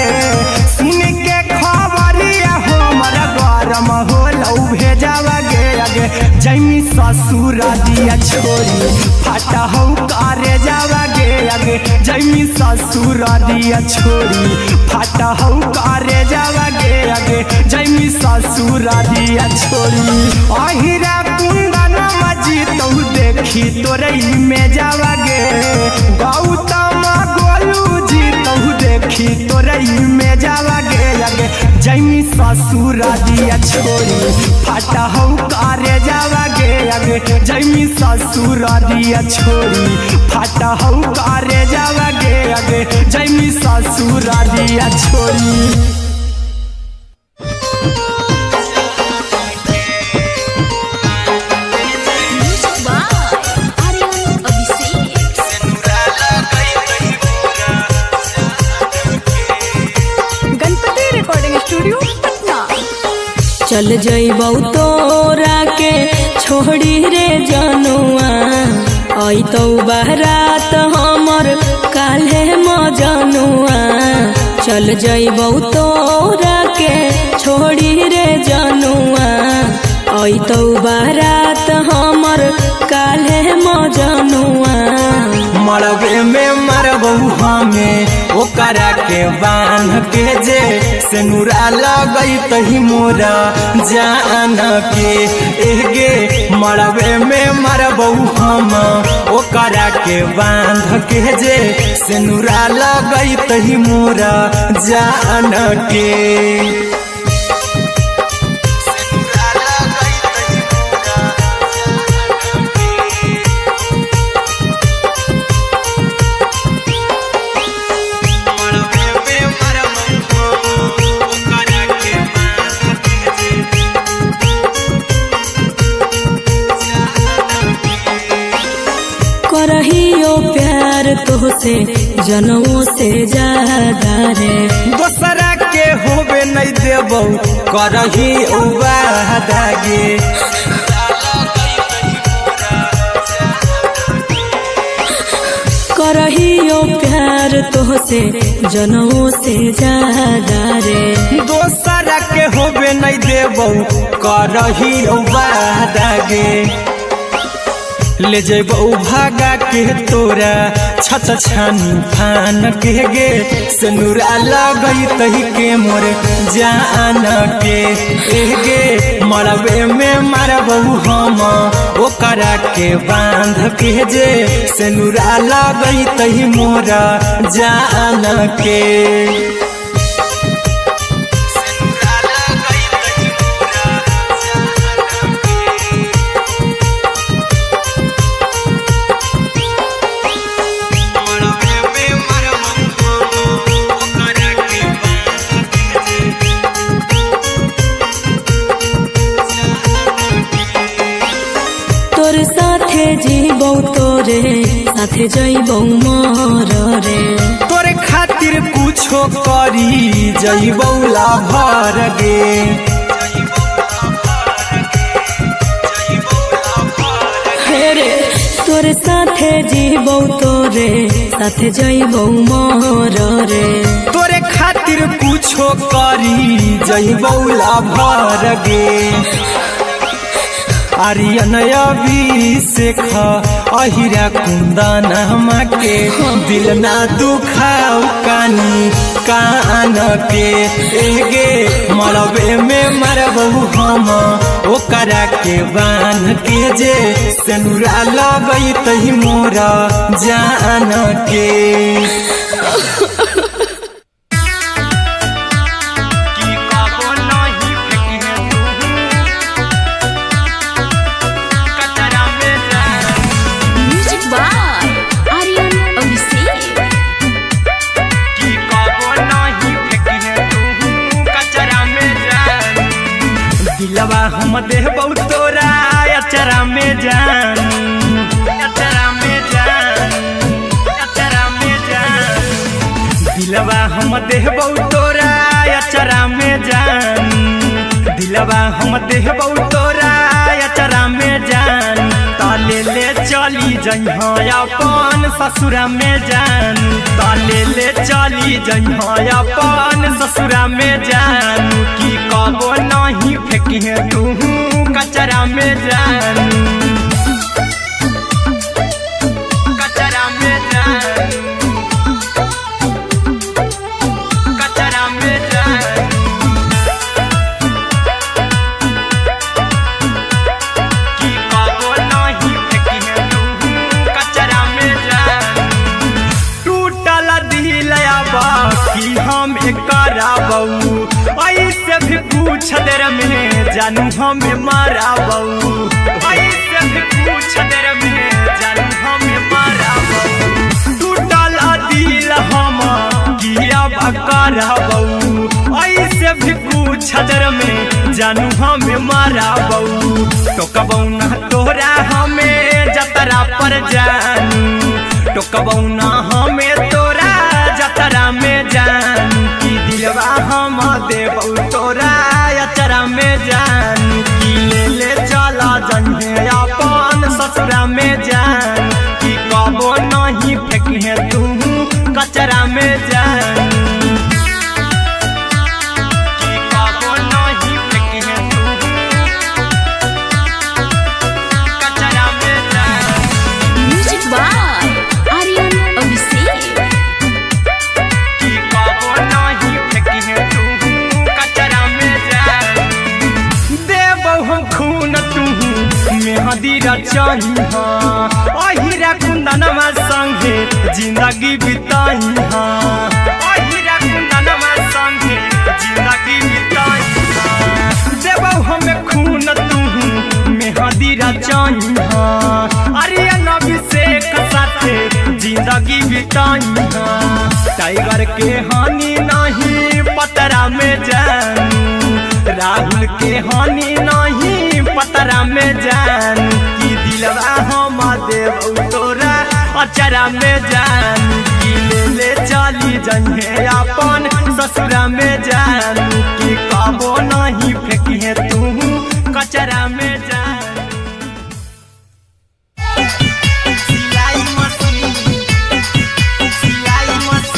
सुन के खबरिया हमर गरम होलौ भेजावा गे जैमी ससुरारिया छोड़ी फाटा हौ करे जावा गे जैमी ससुरारिया छोड़ी फाटा हौ करे जावा गे जैमी ससुरारिया छोड़ी अहिरा कुंदन मजी तौ देखी तोरई में जावा गे गौतम गोलू जी तौ देखी तोरई में जावा गे जैमी ससुरारिया छोड़ी फाटा हौ करे जावा गे जैमी ससुरारिया छोड़ी फाटा हौ करे जावा गे जैमी ससुरारिया छोड़ी चल जइबौ तोरा के छोड़ी रे जनुआ अइतौ बारात हमर काल्हे मजनुआ चल जइबौ तोरा के छोड़ी रे जनुआ अइतौ बारात हमर काल्हे मजनुआ मरबे में मरबौ हमें ओकरा के बांध के जे सेनुरा लगैतहि मोरा जान के एगे मरबे में मरबौ हम ओकरा के बांध के जे सेनुरा लगैतहि मोरा जान के करहियो प्यार तोहसे जनमों से ज्यादा रे दोसरा के होबे नहीं देबौ करही वादा गे करहियो प्यार प्यार तोहसे जनमों से ज्यादा रे। दोसरा के होबे नहीं देबो करही वादा गे, ले जेबो भागा के तोरा छत छानी फान के गे, सनुरा लगई तही के मोर जान के गे, मरबे में मारबो हम ओकरा के बांध के जे, सनुरा लगई तही मोर जान के। तोर साथे जीबौ तोरे साथे जइबौ मोर रे, तोरे खातिर कुछो करी जइबौ लाभर गे, रे तोर साथे जीबौ तोरे साथे जइबौ मोर रे, तोरे खातिर कुछो करी जइबौ लाभर गे। आर्यन अभिषेक अहिरा कुंदन के, दिल ना दुखाऊ कानी कान के गे, मरबे में मरबो हम ओकरा के बांध के जे, सनुरा लगई तही मोर जान के। दिलवा हम देबौ तोरा अचरा में जान, अचरा में जान, अचरा में जान, दिलवा हम देबौ तोरा अचरा में जान, दिलवा हम देबौ तोरा अचरा में जान, ताले ले चली जइहा अपन ससुरा में जान, ताले ले चली जइहा अपन ससुरा में जान, की कबो नहीं फेंकी तू कचरा में जान, कचरा में जान, कचरा में जान, की कबो नहीं फेंकी तू कचरा में जान। टूटल दिल बाकी हम कराबौ, ऐसे भी पूछ देर में जानू हमें माराबौ, ऐसे भी पूछ देर में जानू हमें माराबौ। टूटल दिल हम किया कराबौ, ऐसे भी पूछ देर में जानू हमें माराबौ। टोकबौ ना तोरा हमें जतरा पर जानू, टोकबौ ना हमें तोरा जतरा में जानू, की दिलवा हम देबौ तोरा अचरा में जानू, की ले ले चला जन्हे अपन ससुरा में जान, की कबो नहीं फेंकी तू कचरा में जानू, की कबो नहीं फेंकी तू कचरा में जान। Music by Aryan Abhishek. की कबो नहीं फेंकी तू कचरा में जान, देबौ हम खून तू मेहदी रचही अहिरा कुंदनमा संगे जिंदगी बिताई, अहिरा कुंदनमा संगे जिंदगी बिताई, देबौ हमें खून तू मेहदी रचही आर्यन अभिषेक साथे जिंदगी बिताई, टाइगर के हानि नहीं पतरा में जानू, राहुल के हानि नहीं पतरा में जानू, की दिलवा हम देबौ तोरा अचरा में जानू, की ले ले चली जइहे अपन ससुरा में जानू, की कबो नहीं फेंकी तू कचरा में जानू। सिलाई मशीन, सिलाई मशीन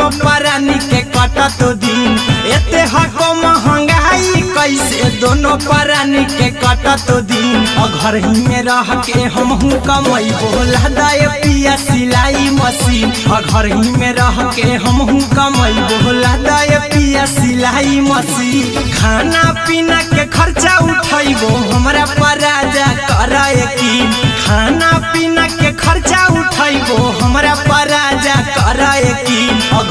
दोनों प्राणी के कटत दिन एते हको महंगाई कैसे दोनों प्राणी के कटत दिन घर ही में रह के हमहू कमाई बोला दाए पिया सिलाई मशीन घर ही में रह के हमहू कमाई बोला दाए पिया सिलाई मशीन खाना पीना के खर्चा उठैबो हमरा पराजा कराए की खाना पीना के खर्चा उठैबो हमरा पराजा कराए की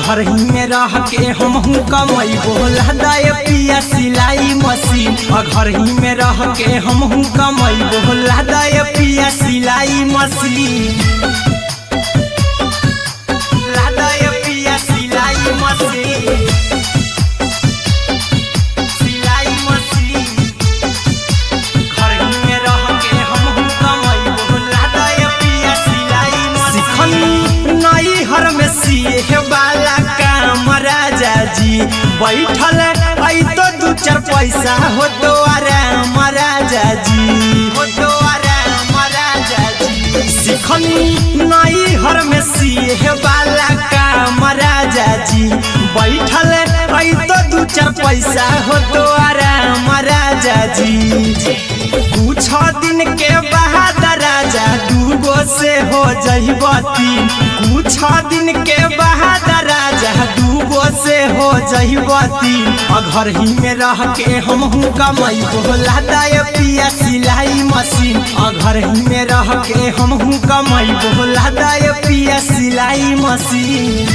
घर ही में रह के हमहू कमाई बोला दाए पिया सिलाई मशीन घर ही में रह के हमहू कमाई बोला दाए पिया सिलाई मशीन लादाए पिया सिलाई मशीन सिलाई मशीन घर ही में रह के हमहू कमाई बोला दाए पिया सिलाई मशीन नई हर में सिए वाला काम राजा जी बैठल आई तो दू चार पैसा हो तो आराम राजा जी हो तो आराम राजा जी सिखनी नई हर में सिए वाला काम राजा जी बैठल आई तो दू चार पैसा हो तो आराम राजा जी कुछ दिन के बाद राजा दूगो से हो जहिबती कुछ दिन के बाद राजा दूगो से हो जहिबती घर ही में रह के हमहू कमाई बोला दाए पिया सिलाई मशीन घर ही में रह के हमहू कमाई बोला दाए पिया सिलाई मशीन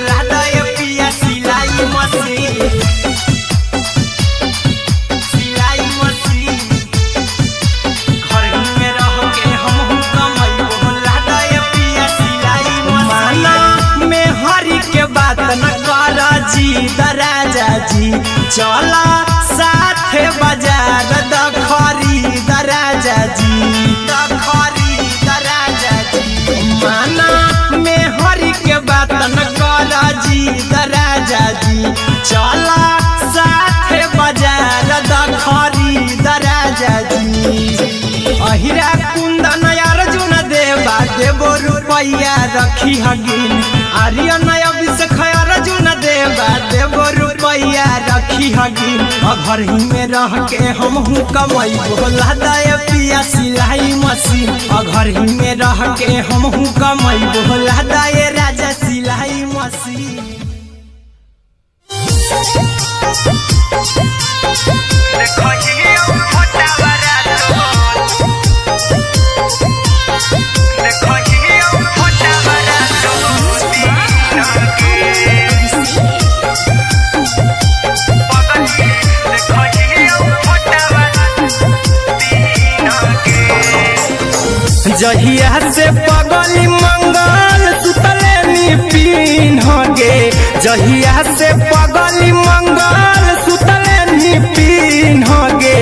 लादाए पिया सिलाई मशीन सिलाई मशीन घर ही में रह के हमहू कमाई बोला दाए पिया सिलाई मशीन में हरी के बात न कर जी दराजा जी चला साथे बाजार दखरी दराजा जी दखरी दराजा जी माना में हरी के बात न कर जी दराजा जी चला साथे बाजार दखरी दराजा जी अहिरा कुंदन अर्जुन देवा देवो रुपैया रखी हगिन आर्यन अभिषेक अर्जुन देवा देवो रुपैया रखी हगिन घर ही में रह के हमहू कमाई बोला दाए पिया सिलाई मशीन घर ही में रह के हमहू कमाई बोला दाए राजा सिलाई मशीन जहिया से पगली मंगल सुतले निपिन गे जहिया से पगली मंगल सुतले निपिन गे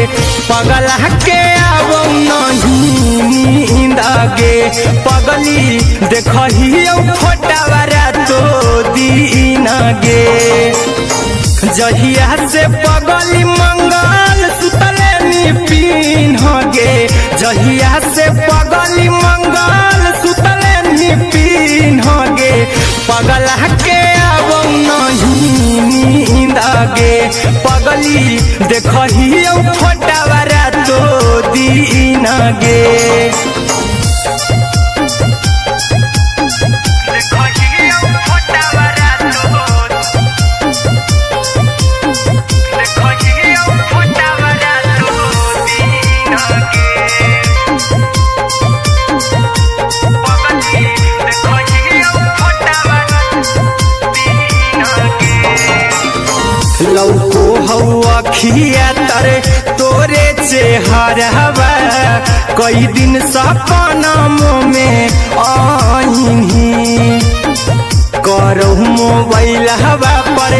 पगला के आवो नहीं नींद गे पगली देखही फोटावारा तो दीन गे जहिया से पगली मंगल सुतले निपिन गे जहिया से पगली मंगल सुतले निपिन गे पगला के आवो नहीं नींद गे पगली देखही फोटावारा तो दीन गे लौको हवा खिया तरे तोरे चेहरवा कई दिन सपना में आईनी करो मोबाइल हवा पर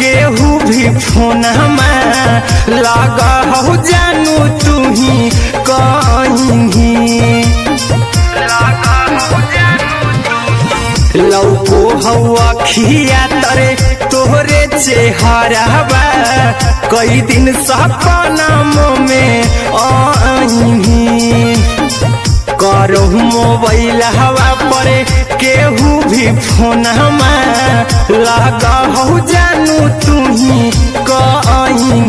केहू भी फोन में लगा हो जानू तू ही कहीं लौको हवा खिया तरे तोहरे चेहरवा कई दिन सपना में आईनी तोहरो मोबाइल हवा पर केहू भी फोन लगा हो जानू तुम्ही कहीं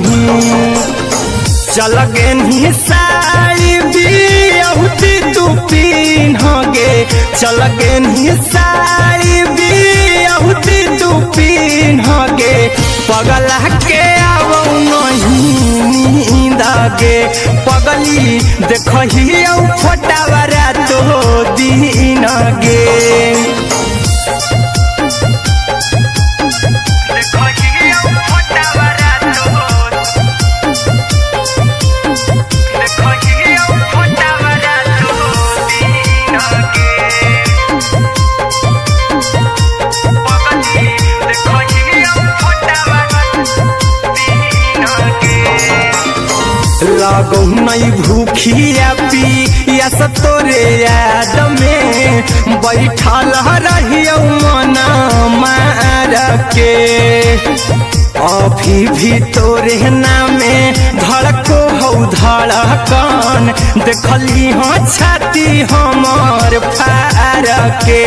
चल गेनी साड़ी बियहुती तू पिन्हगे चल गेनी साड़ी बियहुती तू पिन्हगे पगला के आवो नहीं नींदगे पगली देखही फोटावरा तो दीनगे लागो नहीं भूखिया पी या तोरे याद में बैठल रहियो मन मार के अभी भी तोरे नामे धड़को हो धड़कन देखली हो छाती हमर फार के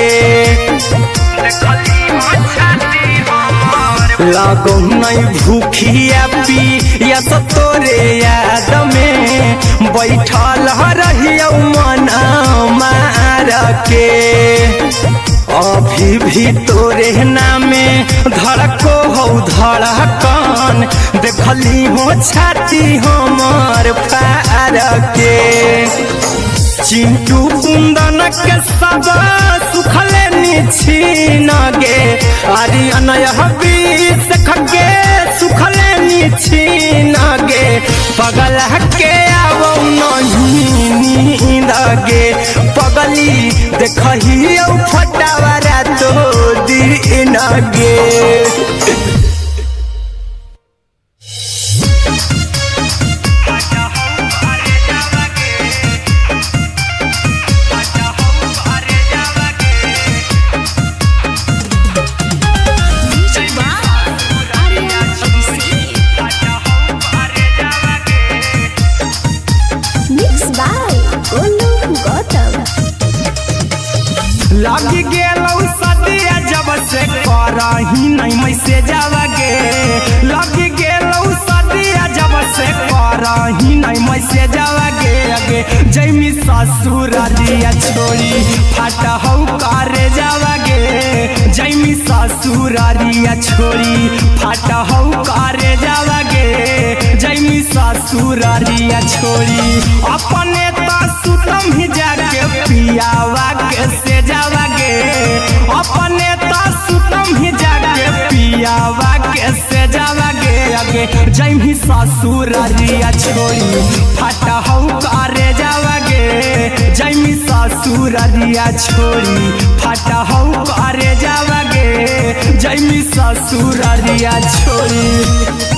लागो नहीं भूखिया पी या तोरे याद में बैठल रहियो मन मार के अभी भी तोरे नामे धड़को हो धड़कन देखली हो छाती हमर फार के चिंटू कुंदन के सब सुखले छीनगे आर्यन बीस खगे सुखले छीनगे पगल के आवो नहीं नींदगे पगली देखही फटावरा तो दीनगे लगी गेलौ सदिया जब से करही नहीं मैसेजवागे लगी गेलौ सदिया जब से करही नहीं मैसेजवागे अगे जैमी ससुरालिया छोड़ी फाटा हौ करे जावागे जैमी ससुरालिया छोड़ी फाटा हौ करे जावागे जैमी ससुरालिया छोड़ी अपने तो सुतम ही जाके पियावा के से जावागे अपने तो सुतम ही जाके पियावा के से जावागे अगे जैमी ससुरालिया छोड़ी फाटा हौ करे जावागे जैमी ससुरालिया छोड़ी फाटा हौ करे जावागे जैमी ससुरालिया छोड़ी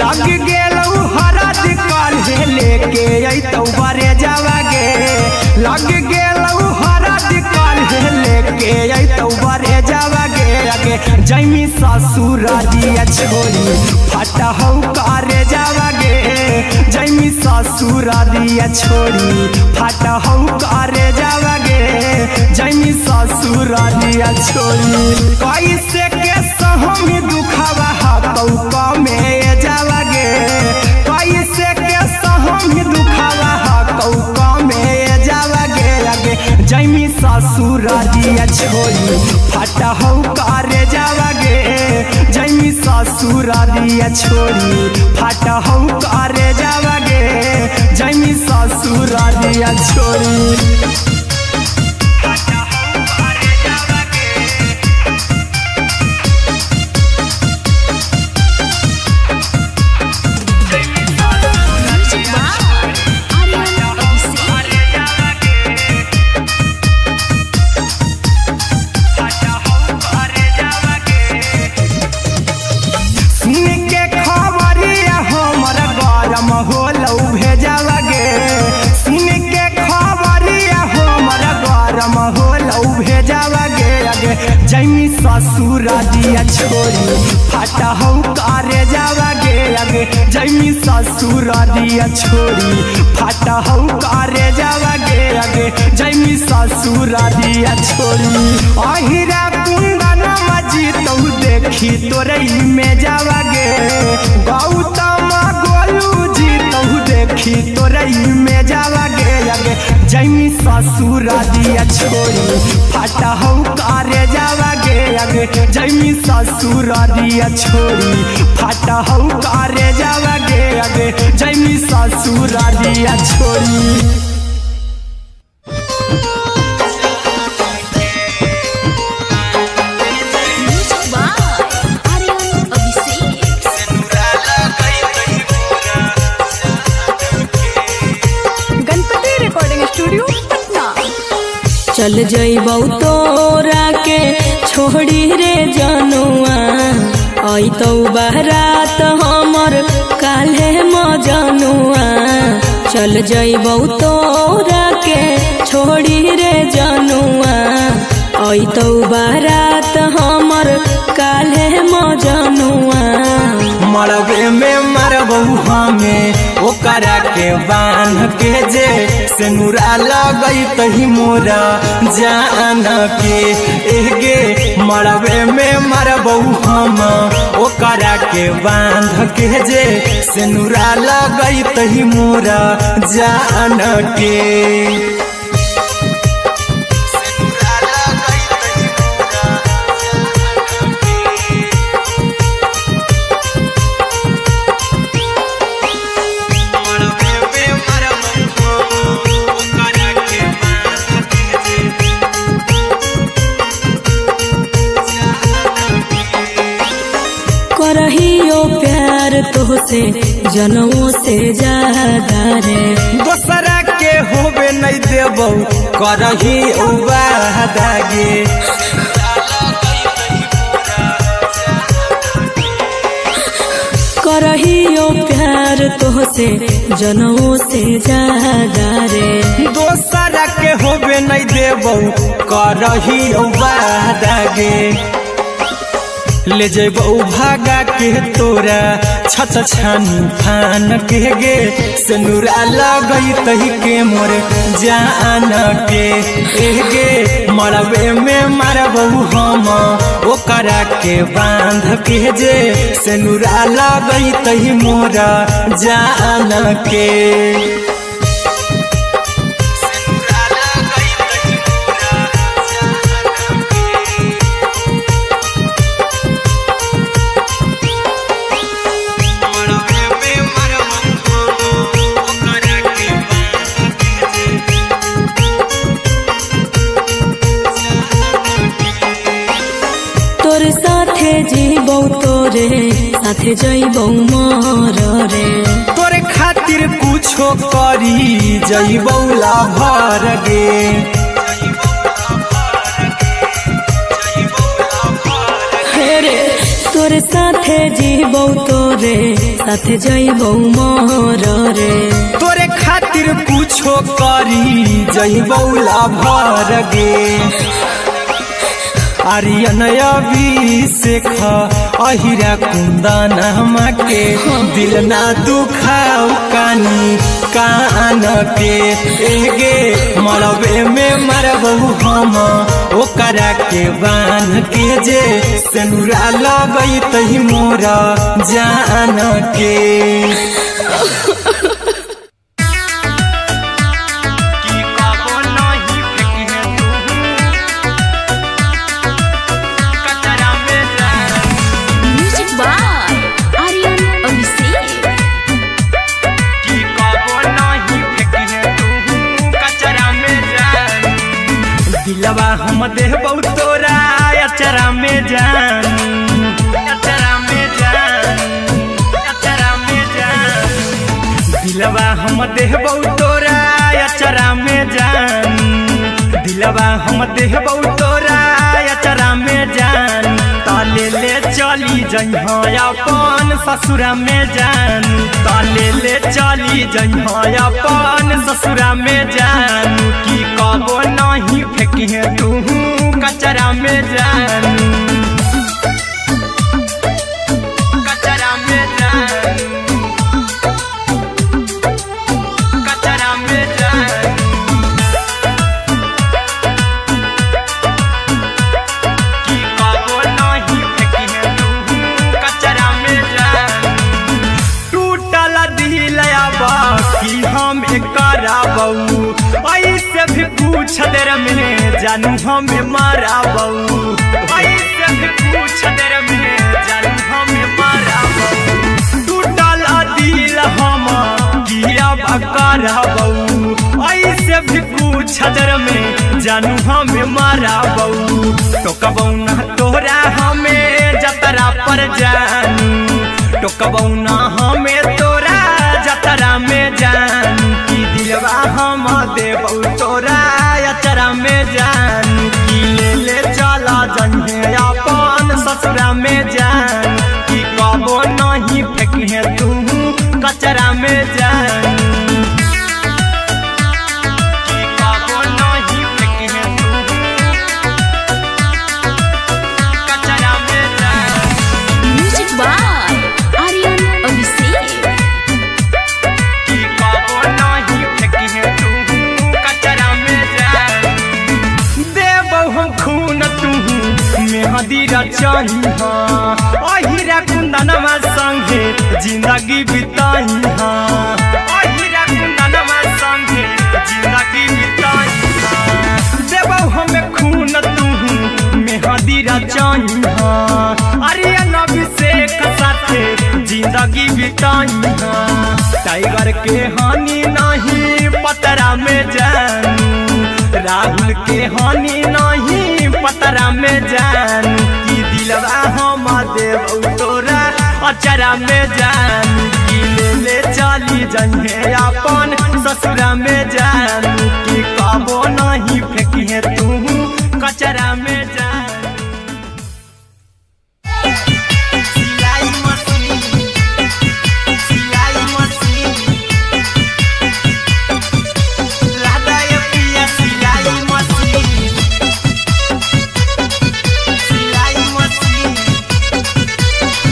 लग गेलौ हरद काल्हे लेके अइतौ बरे जावागे लग गेलौ हरद काल्हे लेके अइतौ बरे जावागे अगे जैमी ससुरालिया छोड़ी फाटा हौ करे जावागे जैमी ससुरालिया छोड़ी फाटा हौ करे जावागे जैमी ससुरालिया छोड़ी कैसे के सहम दुखवा हतौ कमे जावागे कैसे के सहम दुखवा हतौ कमे जावागे अगे जैमी ससुरालिया छोड़ी फाटा हौ करे जावागे जैमी ससुरालिया छोड़ी फाटा हौ करे जावागे जैमी ससुरालिया छोड़ी सुन के खबर जैमी ससुर दिया छोड़ी फाटा हो करे जावा गे आगे जैमी ससुर दिया छोड़ी फाटा हो करे जावा गे आगे जैमी ससुर दिया छोड़ी अहिरा कुंदन मजी तो देखी तोरई में जावा गे गौतम गोलू जी तो देखी तोरई में जावा गे आगे जैमी ससुर दिया छोड़ी फाटा हो करे जावा गे आगे जैमी ससुर दिया छोड़ी फाटा हो करे जावा गे आगे जैमी ससुर दिया छोड़ी। चल जइबौ तोरा के छोड़ी रे जनुआ अइतौ बारात हमर काल्हे मजनुआ चल जइबौ तोरा के छोड़ी रे जनुआ अइतौ बारात हमर काल्हे मजनुआ मरबे में मरबौ हमें ओकरा के बांध के जे सेनुरा लगई तही मोरा जान के एगे मरबे में मरबौ हम ओकरा के बांध के जे सेनुरा लगई तही मोरा जान के करहियो प्यार तोहसे जनमों से ज्यादा रे दोसरा के होबे नहीं देबौ करही वादा गे करहियो प्यार तोहसे जनमों से ज्यादा रे दोसरा के होबे नहीं देबौ करही वादा गे ले जेबौ भागा के तोरा छछ छानी फान के गे सेनुरा लगई तही के मोर जान के एगे मरबे में मरबौ हम ओकरा के बांध के जे सेनुरा लगई तही मोरा जान के जीबौ तोरे साथे जइबौ मर रे तोरे खातिर कुछो करी जइबौ लाभर गे रे तोरे साथे जीबौ तोरे साथे जइबौ मर रे तोरे खातिर कुछो करी जइबौ लाभर गे आर्यन अभिषेक अहिरा कुंदन के दिल ना दुखाऊ कानी कान के एगे मरबे में मरबौ हम ओकरा के बांध के जे सेनुरा लगई तही मोरा जान के दिलवा हम देबौ तोरा अचरा में जान अचरा में जान अचरा में जान दिलवा हम देबौ तोरा अचरा में जान दिलवा हम देबौ तोरा अचरा में जान ताले ले चली जइहा अपन ससुरा में जान ताले ले चली जइहा अपन ससुरा में जान की कबो नहीं फेंकी तू कचरा में जानू, कचरा में जानू, कचरा में जानू। कि कबो नहीं फेंकी तू कचरा में जानू। टूटल दिल कि हम कराबू, ऐसे भी पूछ देर में जानू हमें माराबू, ऐसे भी पूछ देर में जानू हमें माराबू। टूटल दिल हम गिरब कराबू, ऐसे भी पूछ देर में जानू हमें माराबू। टोकबौ ना तोरा हमें जतरा पर जानू, टोकबौ ना हमें तोरा जतरा में जानू। कि दिलवा हम देबौ तोरा अचरा में जानू। कि ले चला जन्हे अपन ससुरा में जानू। कि कबो नहीं फेंकी तू कचरा में जानू। कि कबो नहीं फेंकी तू कचरा में जानू। Music by Aryan Abhishek. कि कबो नहीं फेंकी तू कचरा में जानू। देबौ हम खून तू मेहंदी रचाही अहिरा कुंदनमा संगे जिंदगी बिताई अहिरा कुंदनमा संगे जिंदगी बिताई। देबौ हमें खून तू मेहंदी रचाही आर्यन अभिषेक साथे जिंदगी बिताई। टाइगर के हानि नहीं पतरा में जानू, राहुल के हानि नहीं पतरा में जानू। कि दिलवा हम देबौ तोरा अचरा में जानू। कि ले चली जन्हे अपन ससुरा में जानू। कि कबो नहीं फेंकी तू कचरा में जानू। सिलाई मशीन, सिलाई मशीन, लादा ये पिया सिलाई मशीन, सिलाई machine.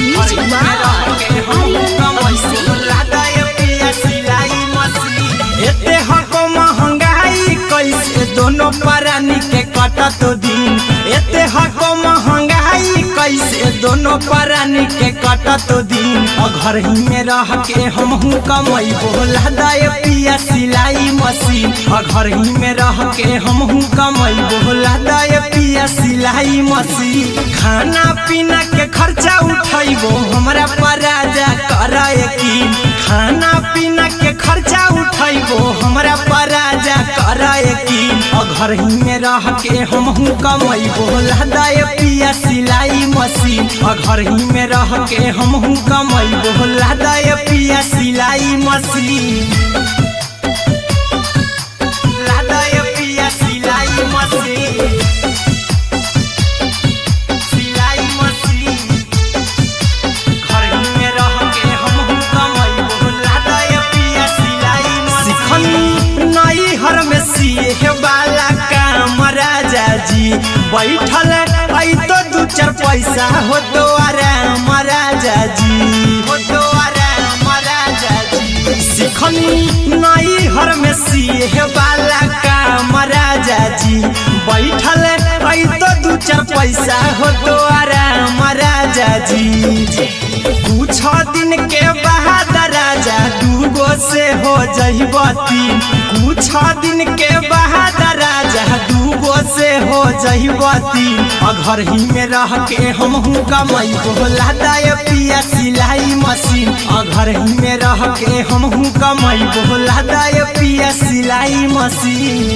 Music by Aryan Abhishek. लादा ये पिया सिलाई मशीन। एते हको महंगाई कैसे दोनों परानी के कटत दिन। एते हको महंगाई कैसे दोनों परानी के कटत दिन। घर ही में रह के हमहू कमैबो लादा ये पिया सिलाई मशीन। घर ही में रह के हमहू कमैबो लादा ये पिया सिलाई मशीन। खाना पीना के खर्चा उठैबो हमरा पराजा करे यकीन। खाना पीना के खर्चा उठैबो हमरा पराजा करे यकीन। घर ही में रह के हमहू कमैबो लादा ये पिया सिलाई मशीन। घर ही में रह के हमहू कमैबो लादा ये पिया सिलाई मशीन। लादा ये पिया सिलाई मशीन, सिलाई मशीन। घर ही में रह के हमहू कमैबो लादा ये पिया सिलाई मशीन। सिखनी नई हर में सिए वाला काम राजा जी बैठल आई तो दू चार पैसा हो तो आराम राजा जी, हो तो आराम राजा जी। सिखनी नई हर में सिए वाला काम राजा जी बैठल आई तो दू चार पैसा हो तो आराम राजा जी। कुछ दिन के बाद राजा दूगो से हो जहिबती। कुछ दिन के बाद राजा दूगो से हो जहिबती। घर ही में रह के हमहू कमैबो लादा ये पिया सिलाई मशीन। घर ही में रह के हमहू कमैबो लादा ये पिया सिलाई मशीन।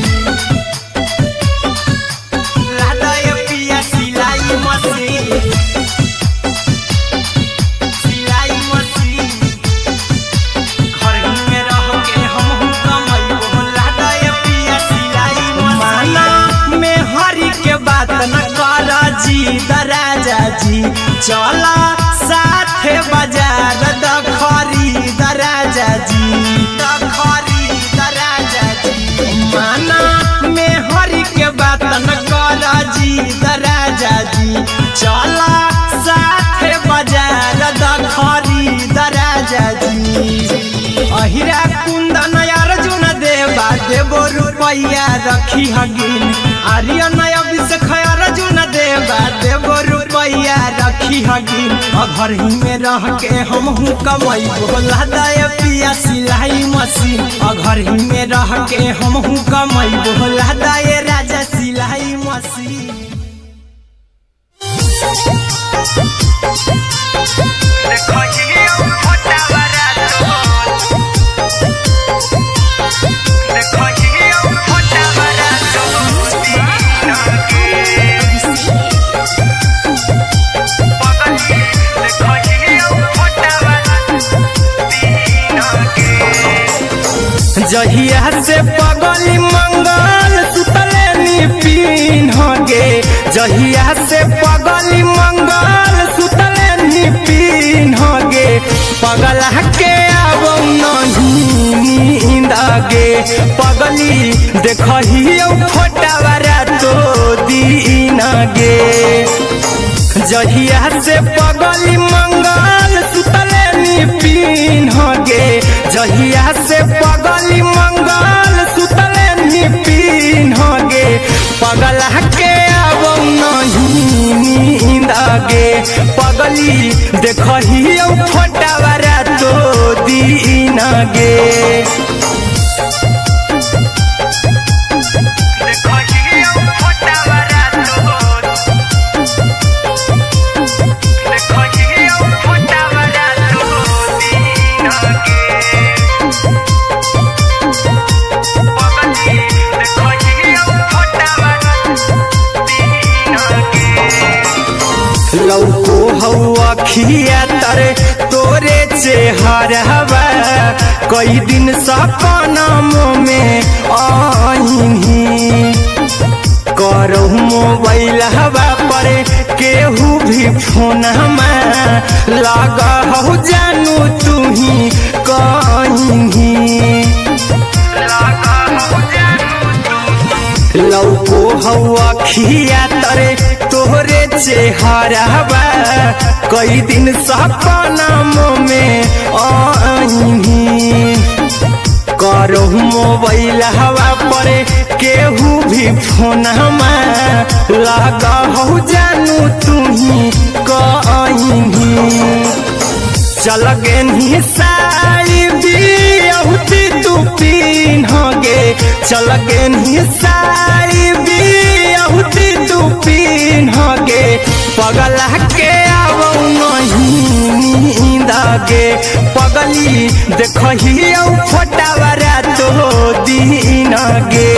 लादा ये पिया सिलाई मशीन, सिलाई मशीन। घर ही में रह के हमहू कमैबो लादा ये पिया सिलाई मशीन। माना में हरी के बात न कर जी दराजा जी। चला साथे बाजार द खरीद राजा जी, द खरीद राजा जी। माना में हरी के बात न कर जी चला साथे बाजार द खरीद राजा जी अहिरा कुंदन अर्जुन देवा देवो रुपया रखी हगिन आर्यन अभिषेक अर्जुन देवा देवो रुपया रखी हगिन घर ही में रह के हमहू कमाई बोला दे पिया सिलाई मशीन घर ही में रह के हमहू कमाई बोला दे राजा सिलाई मशीन जहिया से पगली मंगल सुतले निपिन गे जहिया से पगली मंगल सुतले निपिन गे पगला के आब नहीं नींद गे पगली देखही फोटावारा तो दीन गे जहिया से पगली मंगल सुतले निपिन गे जहिया से पगली मंगल सुतले निपिन गे पगला के आब नहीं नींद गे पगली देखही फोटावारा तो दीन गे लौको हवा खिया तरे तोरे चेहरवा कई दिन सपनों में आईनी करो मोबाइल हवा पर केहू भी फोन लगा हो जानू तू ही कहीं लौको हवा खिया तरे तोहरे चेहरवा कई दिन सपनों में आईनी करो मोबाइल हवा पर केहू भी फोन लगा हो जानू तू ही कहीं चल गे साड़ी बिहुती तू पीन गे चल गे साड़ी बिहुती तू पीन गे पगला के आब नहीं नींद गे पगली देखही फोटावारा तो दीन गे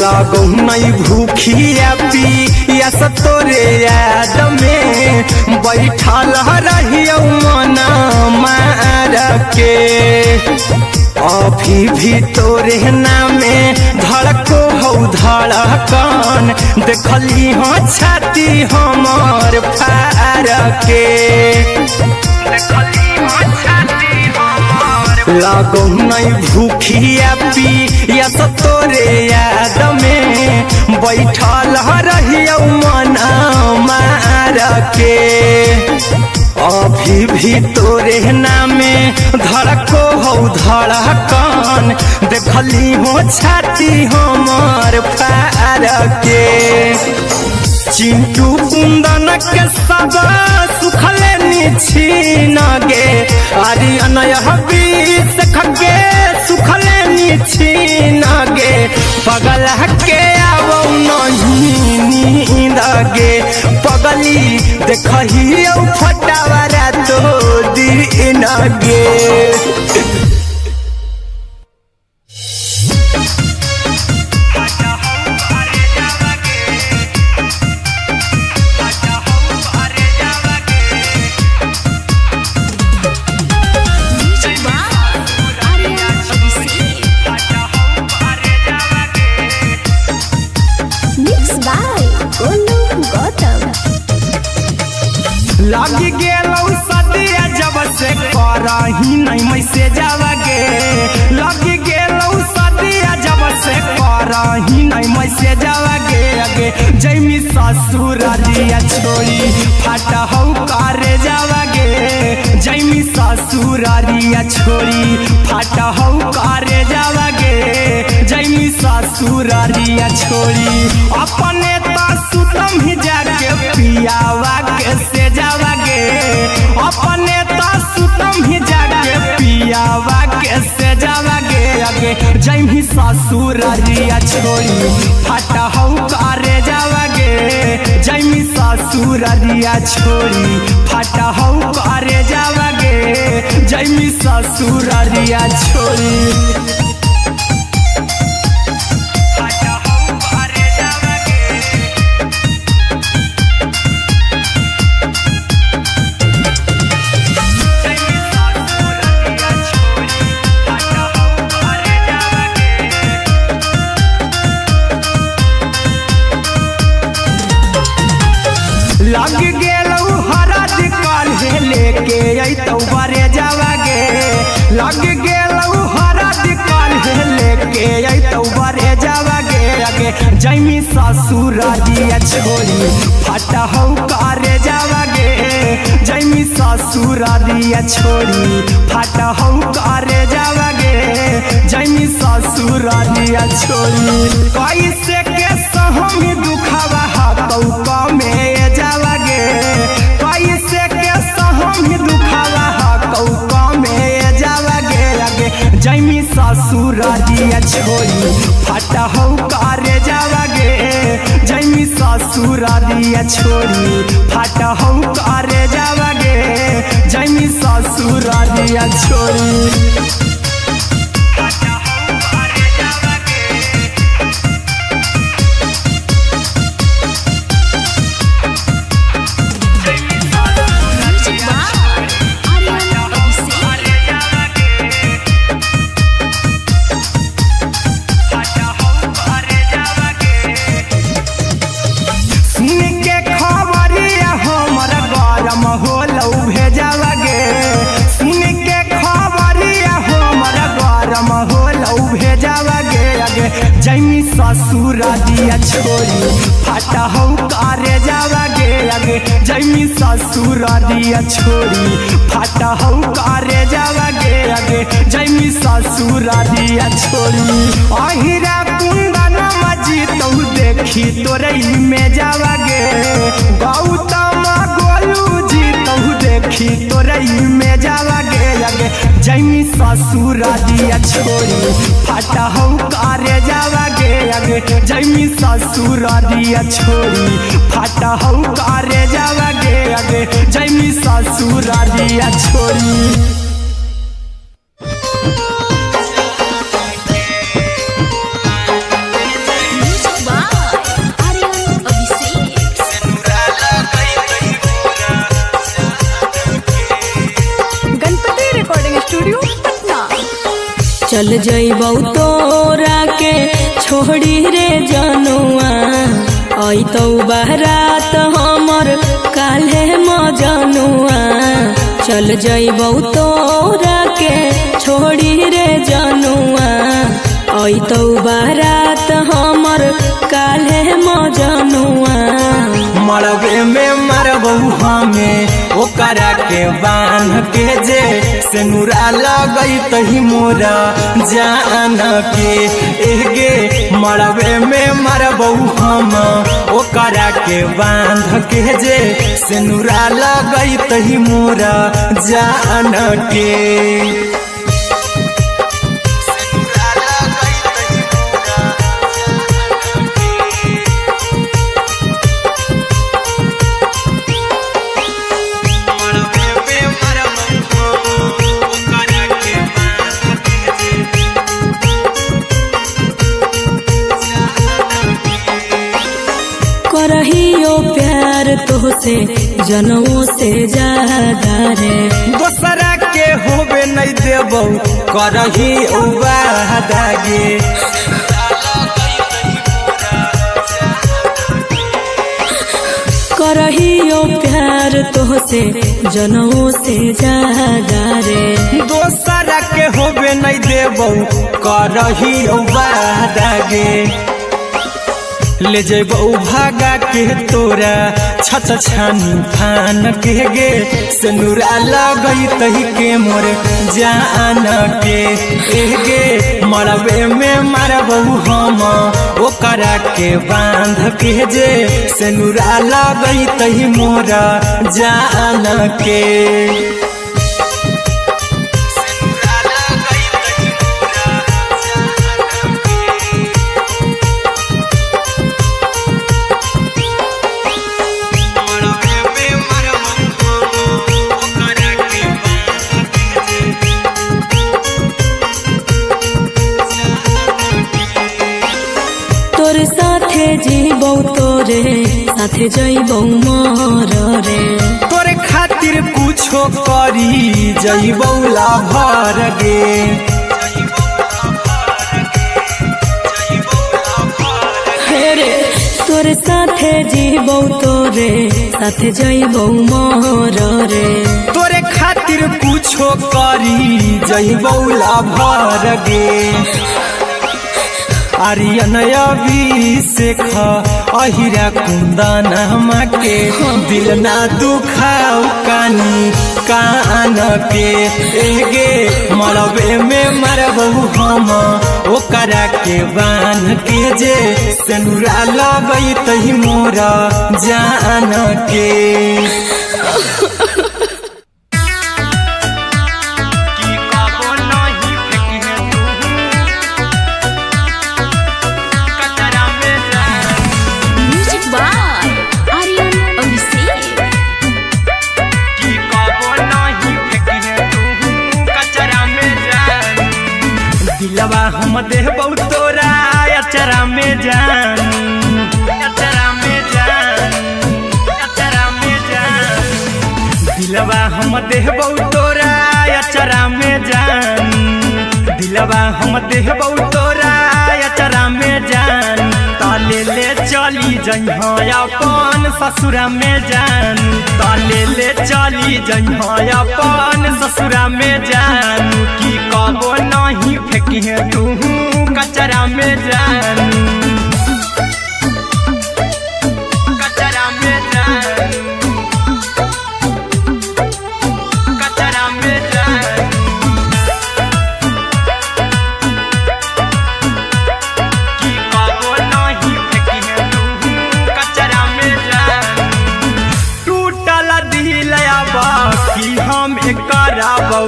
लागो नहीं भूखिया पिया तोरे याद में बैठल रहियो मन मार के अभी भी तोरे नामे धड़को हो धड़कन देखली हो छाती हमर फार के लागो नहीं भूखिया पिया तोरे याद में बैठल रहियो मन मार के अभी भी तोरे नामे धड़को हो धड़कन देखली हो छाती हमर फार के चिंटू कुंदन के सब सुखले छीन गे आर्यन अभिषेक के सुखले छीन गे पगला के आब नहीं नींद गे पगली देखही फटावारा तो दीन गे करही नहीं मैसेजवा गे लग गेलौ सदिया जब से करही नहीं मैसेजवा गे अगे जैमी ससुरारिया छोड़ी फाटा हौ करे जावा गे जैमी ससुरारिया छोड़ी फाटा हौ करे जावा गे जैमी ससुरारिया छोड़ी अपने तो सुतम ही जाके पियावा के से जावा गे अपने तो सुतम ही जाके पियावा के से जावा गे अगे जैमी ससुरारिया छोड़ी फाटा हौ करे जावा गे जैमी ससुरारिया छोड़ी फाटा हौ करे जावा गे जैमी ससुरारिया छोड़ी लग गेलौ हरद काल्हे लेके अइतौ बरे जावा गे लग गेलौ हरद काल्हे लेके अइतौ बरे जावा गे अगे जैमी ससुरारिया छोड़ी फाटा हौ करे जावा गे जैमी ससुरारिया छोड़ी फाटा हौ करे जावा गे जैमी ससुरारिया छोड़ी कैसे के सहम दुखवा हतौ कमे जावा गे कैसे के सहम दुखवा हतौ कमे जावा गे अगे जैमी ससुरारिया छोड़ी फाटा हौ करे जावा गे जैमी ससुरारिया छोड़ी फाटा हौ करे जावा गे जैमी ससुरारिया छोड़ी होलौ भेजावा गे सुन के खबरिया हमर गरम होलौ भेजावा गे अगे जैमी ससुरारिया छोड़ी फाटा हौ करे जावा गे अगे जैमी ससुरारिया छोड़ी फाटा हौ करे जावा गे अगे जैमी ससुरारिया छोड़ी अहिरा कुंदन मजी तौ देखी तोरई में जावा गे गौतम देखी तोरई में जावा गे अगे जैमी ससुरारिया छोड़ी फाटा हौ करे जावा गे अगे जैमी ससुरारिया छोड़ी फाटा हौ करे जावा गे अगे जैमी ससुरारिया छोड़ी चल जइबौ तोरा के छोड़ी रे जनुआ अइतौ बारात हमर काल्हे मजनुआ चल जइबौ तोरा के छोड़ी रे जनुआ अइतौ बारात हमर काल्हे मजनुआ मरबे में मरबौ हमें ओकरा के बांध के जे सेनुरा लगई तही मोरा जान के एगे मरबे में मरबौ हम ओकरा के बांध के जे सेनुरा लगई तही मोरा जान के करहियो प्यार तोहसे जनमों से ज्यादा रे दोसरा के होबे नहीं देबौ करही वादा गे करहियो प्यार प्यार तोहसे जनमों से ज्यादा रे। दोसरा के होबे नहीं देबो करही वादा गे, ले जेबो भागा के तोरा छत छानी फान के गे, सिनुरा लगई तही के मोर जान के गे, मरबे में मारबो हम ओकरा के बांध के जे, सिनुरा लगई तही मोर जान के। तोर साथे जीबौ तोरे साथे जइबौ मर रे, तोरे खातिर कुछो करी जइबौ लाभर गे, रे तोर साथे जीबौ तोरे साथे जइबौ मर रे, तोरे खातिर कुछो करी जइबौ लाभर गे। आर्यन अभिषेक अहिरा कुंदन के, दिल ना दुखाऊ कानी कान के गे, मरबे में मरबो हम ओकरा के बांध के जे, सिनुरा लगई तही मोर जान के। दिलवा हम देबौ तोरा अचरा में जान, अचरा में जान, अचरा में जान, दिलवा हम देबौ तोरा अचरा में जान, दिलवा हम देबौ तोरा अचरा में जान, ताले ले चली जइहा अपन ससुरा में जान, ताले ले चली जइहा अपन ससुरा में जान, की कबो नहीं फेंकी तू कचरा में जान, कचरा में जान, कचरा में जान, की कबो नहीं फेंकी तू कचरा में जान। टूटल दिल बाकी हम कराबौ,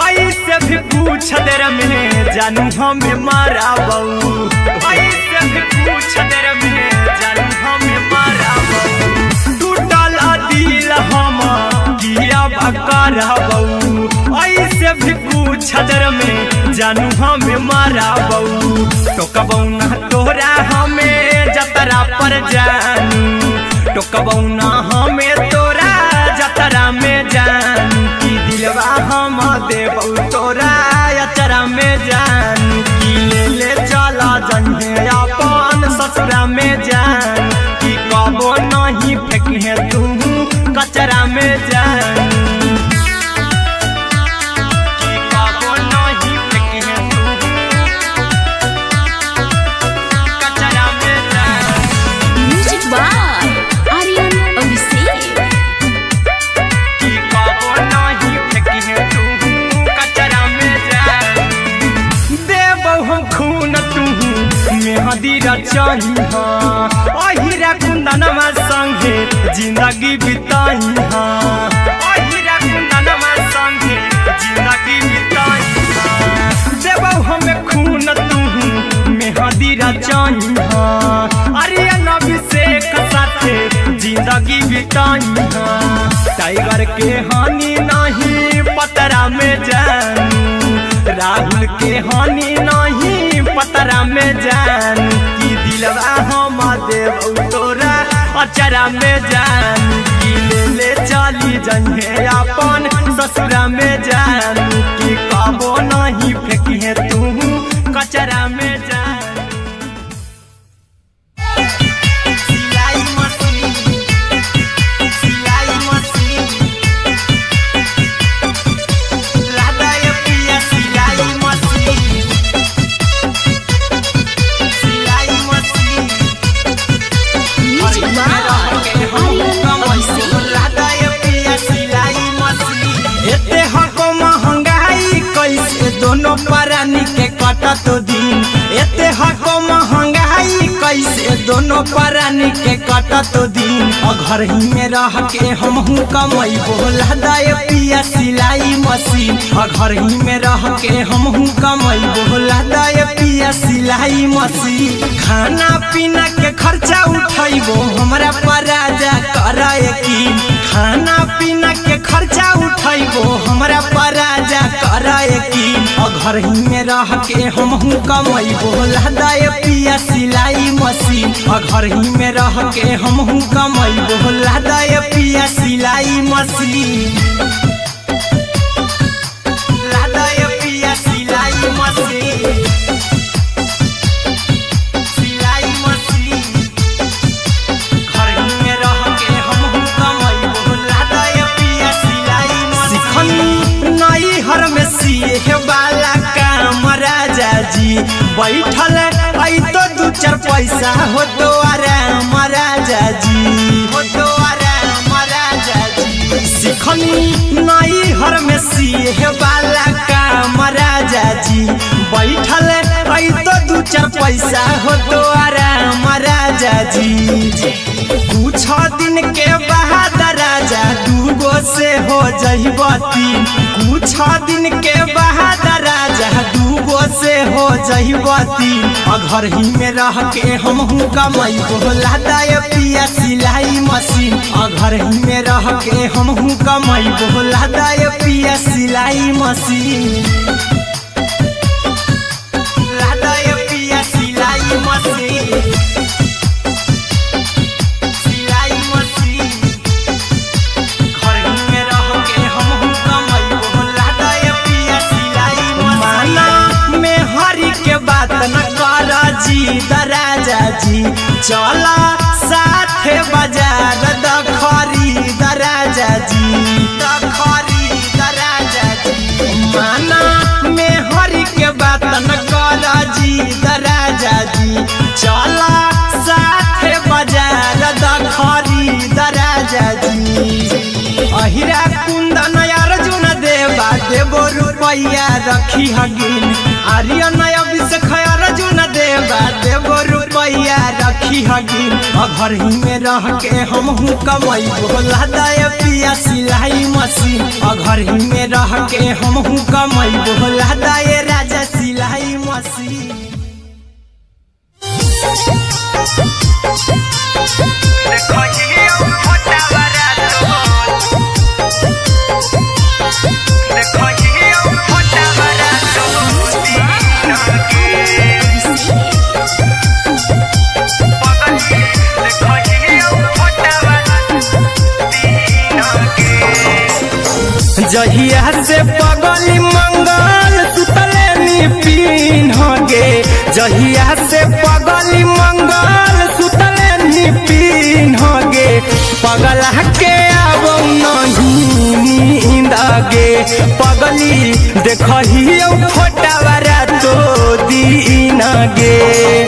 ऐसे भी पूछ देर में जानू हमें माराबौ, ऐसे भी पूछ देर में जानू हमें माराबौ। टूटल दिल हम किया कराबौ, ऐसे भी पूछ देर में जानू हमें माराबौ। टोकबौ ना तोरा हमें जतरा पर जानू, टोकबौ ना हमें तोरा जतरा में जानू, की दिलवा हम देबौ तोरा अचरा में जानू, की ले ले चला जन्हे अपन ससुरा में जान, की कबो नहीं फेंकी तू कचरा में जानू, की कबो नहीं फेंकी तू कचरा में जान। Music by Aryan Abhishek. की कबो नहीं फेंकी तू कचरा में जान, देबौ हम खून तू मेहदी रचही अहिरा कुंदनमा संगे जिंदगी बिताई, अहिरा कुंदनमा संगे जिंदगी बिताई, देबौ हमें खून तू मेहदी रचही आर्यन अभिषेक साथे जिंदगी बिताई, टाइगर के हानि नहीं पतरा में जानू, राहुल के हानि नहीं पतरा में जानू, की दिलवा हम देबौ तोरा अचरा में जानू, की ले ले चली जइहे अपन ससुरा में जानू, की कबो नहीं फेंकी तू कचरा में जानू। सिलाई मशीन कटत दिन एते हको महंगाई कैसे दोनों प्राणी के कटत दिन घर ही में रह के हमहू कमाई बोला दाय पिया सिलाई मशीन घर ही में रह के हमहू कमाई बोला दाय पिया सिलाई मशीन खाना पीना के खर्चा उठाइबो हमरा पराजा करे यकीन खाना पीना के खर्चा उठाइबो हमरा पराजा करे यकीन घर ही में रह के हमहू कमाई बोला दाय पिया सिलाई मशीन घर ही में रह के हमहू कमाई बोला दाय पिया सिलाई मशीन लादाय पिया सिलाई मशीन सिलाई मशीन घर ही में रह के हमहू कमाई बोला दाय पिया सिलाई मशीन नई हर में सिए वाला काम राजा जी बैठल आई तो दू चार पैसा हो तो आराम राजा जी हो तो आराम राजा जी सिखनी नई हर में सिए वाला काम राजा जी बैठल आई तो दू चार पैसा हो तो आराम राजा जी कुछ दिन के बाद राजा दूगो से हो जइब तीन कुछ दिन के बाद राजा दूगो से हो जइब तीन घर ही में रह के हमहू कमाई बोला दाय पिया सिलाई मशीन घर ही में रह के हमहू कमाई बोला दाय पिया सिलाई मशीन लादाय पिया सिलाई मशीन सिलाई मशीन घर ही में रह के हमहू कमाई बोला दाय पिया सिलाई मशीन में हरी के बात न कर जी दराजा जी चला साथे बाजार द खरीद राजा जी द खरीद राजा जी माना में हरी के बात न कर जी दराजा जी चला साथे बाजार द खरीद राजा जी अहिरा कुंदन अर्जुन देवा देवो रुपया रखी हगिन आर्यन अभिषेक अर्जुन देवा देवो रुपया रखी हगिन घर ही में रह के हमहू कमाई बोला दाय पिया सिलाई मशीन घर ही में रह के हमहू कमाई बोला दाय राजा सिलाई मशीन जहिया से पगली मंगल सुतले निपिन गे जहिया से पगली मंगल सुतले निपिन गे पगला के आबो नहीं नींद गे पगली देखही फोटावा रातो दिन गे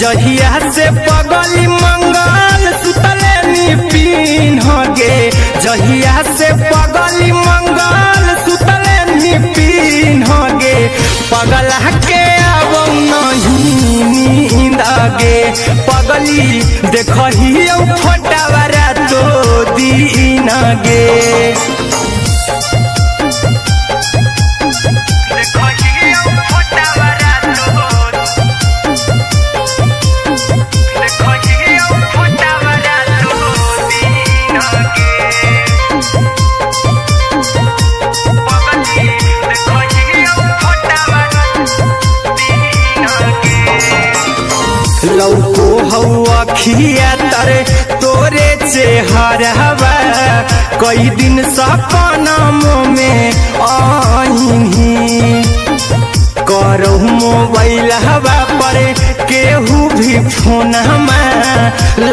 जहिया से पगली मंगल सुतले निपिन गे जहिया से पगली मंगल सुतले निपिन गे पगला के आबो नहीं नींद गे पगली देखही फोटावा रातो दिन गे लौको हवा खिया तरे तोरे चेहरवा कई दिन सपना में आईनी करो मोबाइल हवा पर केहू भी फोन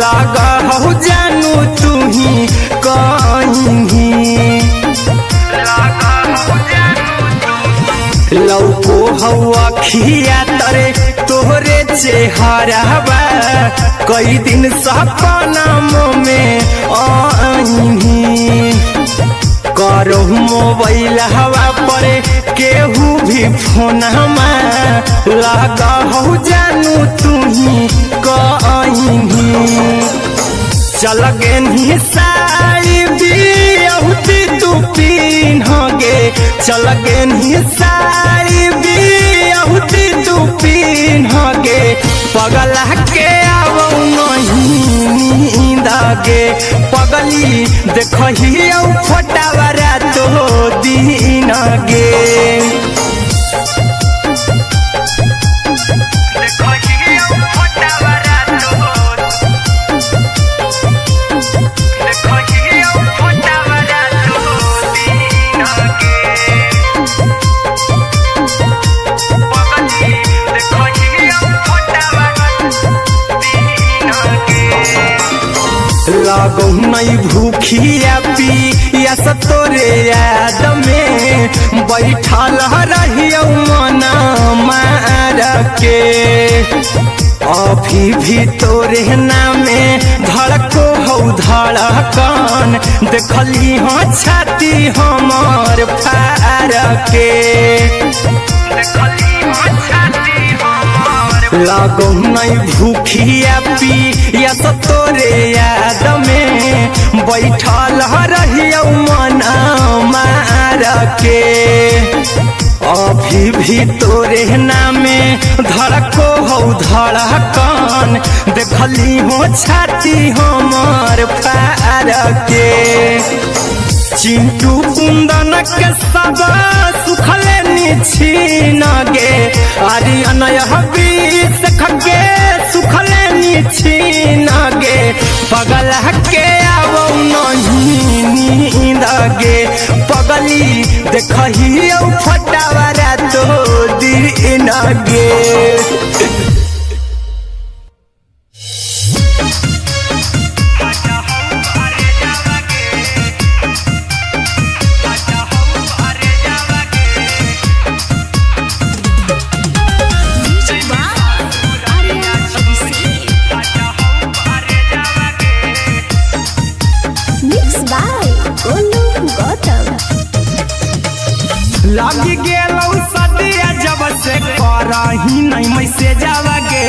लगा हो जानू तू ही कहीं लौको हवा खिया तरे तोहरे चेहरवा कई दिन सपना में आईनी करो मोबाइल हवा पर केहू भी फोन लगा हो जानू तुम्ही कहीं चल गे साड़ी बियहुती तू पिन्हगे चल गे साड़ी बियहुती तू पिन्हगे पगला के आवो नहीं नींदगे पगली देखही फोटावरा तो दिन गे लगो नहीं भूखिया पिया तोरे याद में बैठल रहियो मन मार के अभी भी तोरे नामे धड़को हो धड़कन देखली हाँ छाती हमर फार के लगो नहीं भूखिया पिया तोरे याद में बैठल रहियो मन मार के अभी भी तोरे नामे धड़को हो धड़कन देखली हो छाती हमर फार के चिंटू कुंदन के सब सुखले छीन गे आर्यन बीस खगे सुखले छीन गे पगल के आवो नहीं नींद गे पगली देखही फटावरा तो दिन गे लग गेलौ सदिया जब से करही नहीं मैसेजवा गे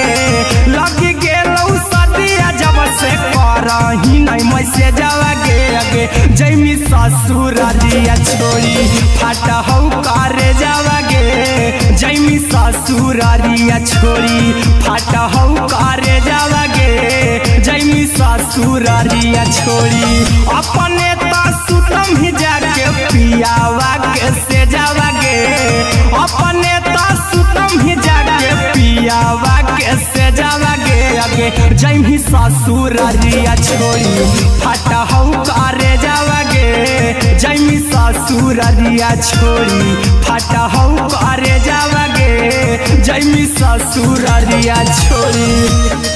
लग गेलौ सदिया जब से करही नहीं मैसेजवा गे अगे जैमी ससुरारिया छोड़ी फाटा हौ करे जावा गे जैमी ससुरारिया छोड़ी फाटा हौ करे जावा गे जैमी ससुरारिया छोड़ी अपने तो सुतम ही जाके पियावा के से जावा गे अपने तो सुतम ही जाके पियावा के से जावा गे अगे जैमी ससुरारिया छोड़ी फाटा हौ करे जावा गे जैमी ससुरारिया छोड़ी फाटा हौ करे जावा गे जैमी ससुरारिया छोड़ी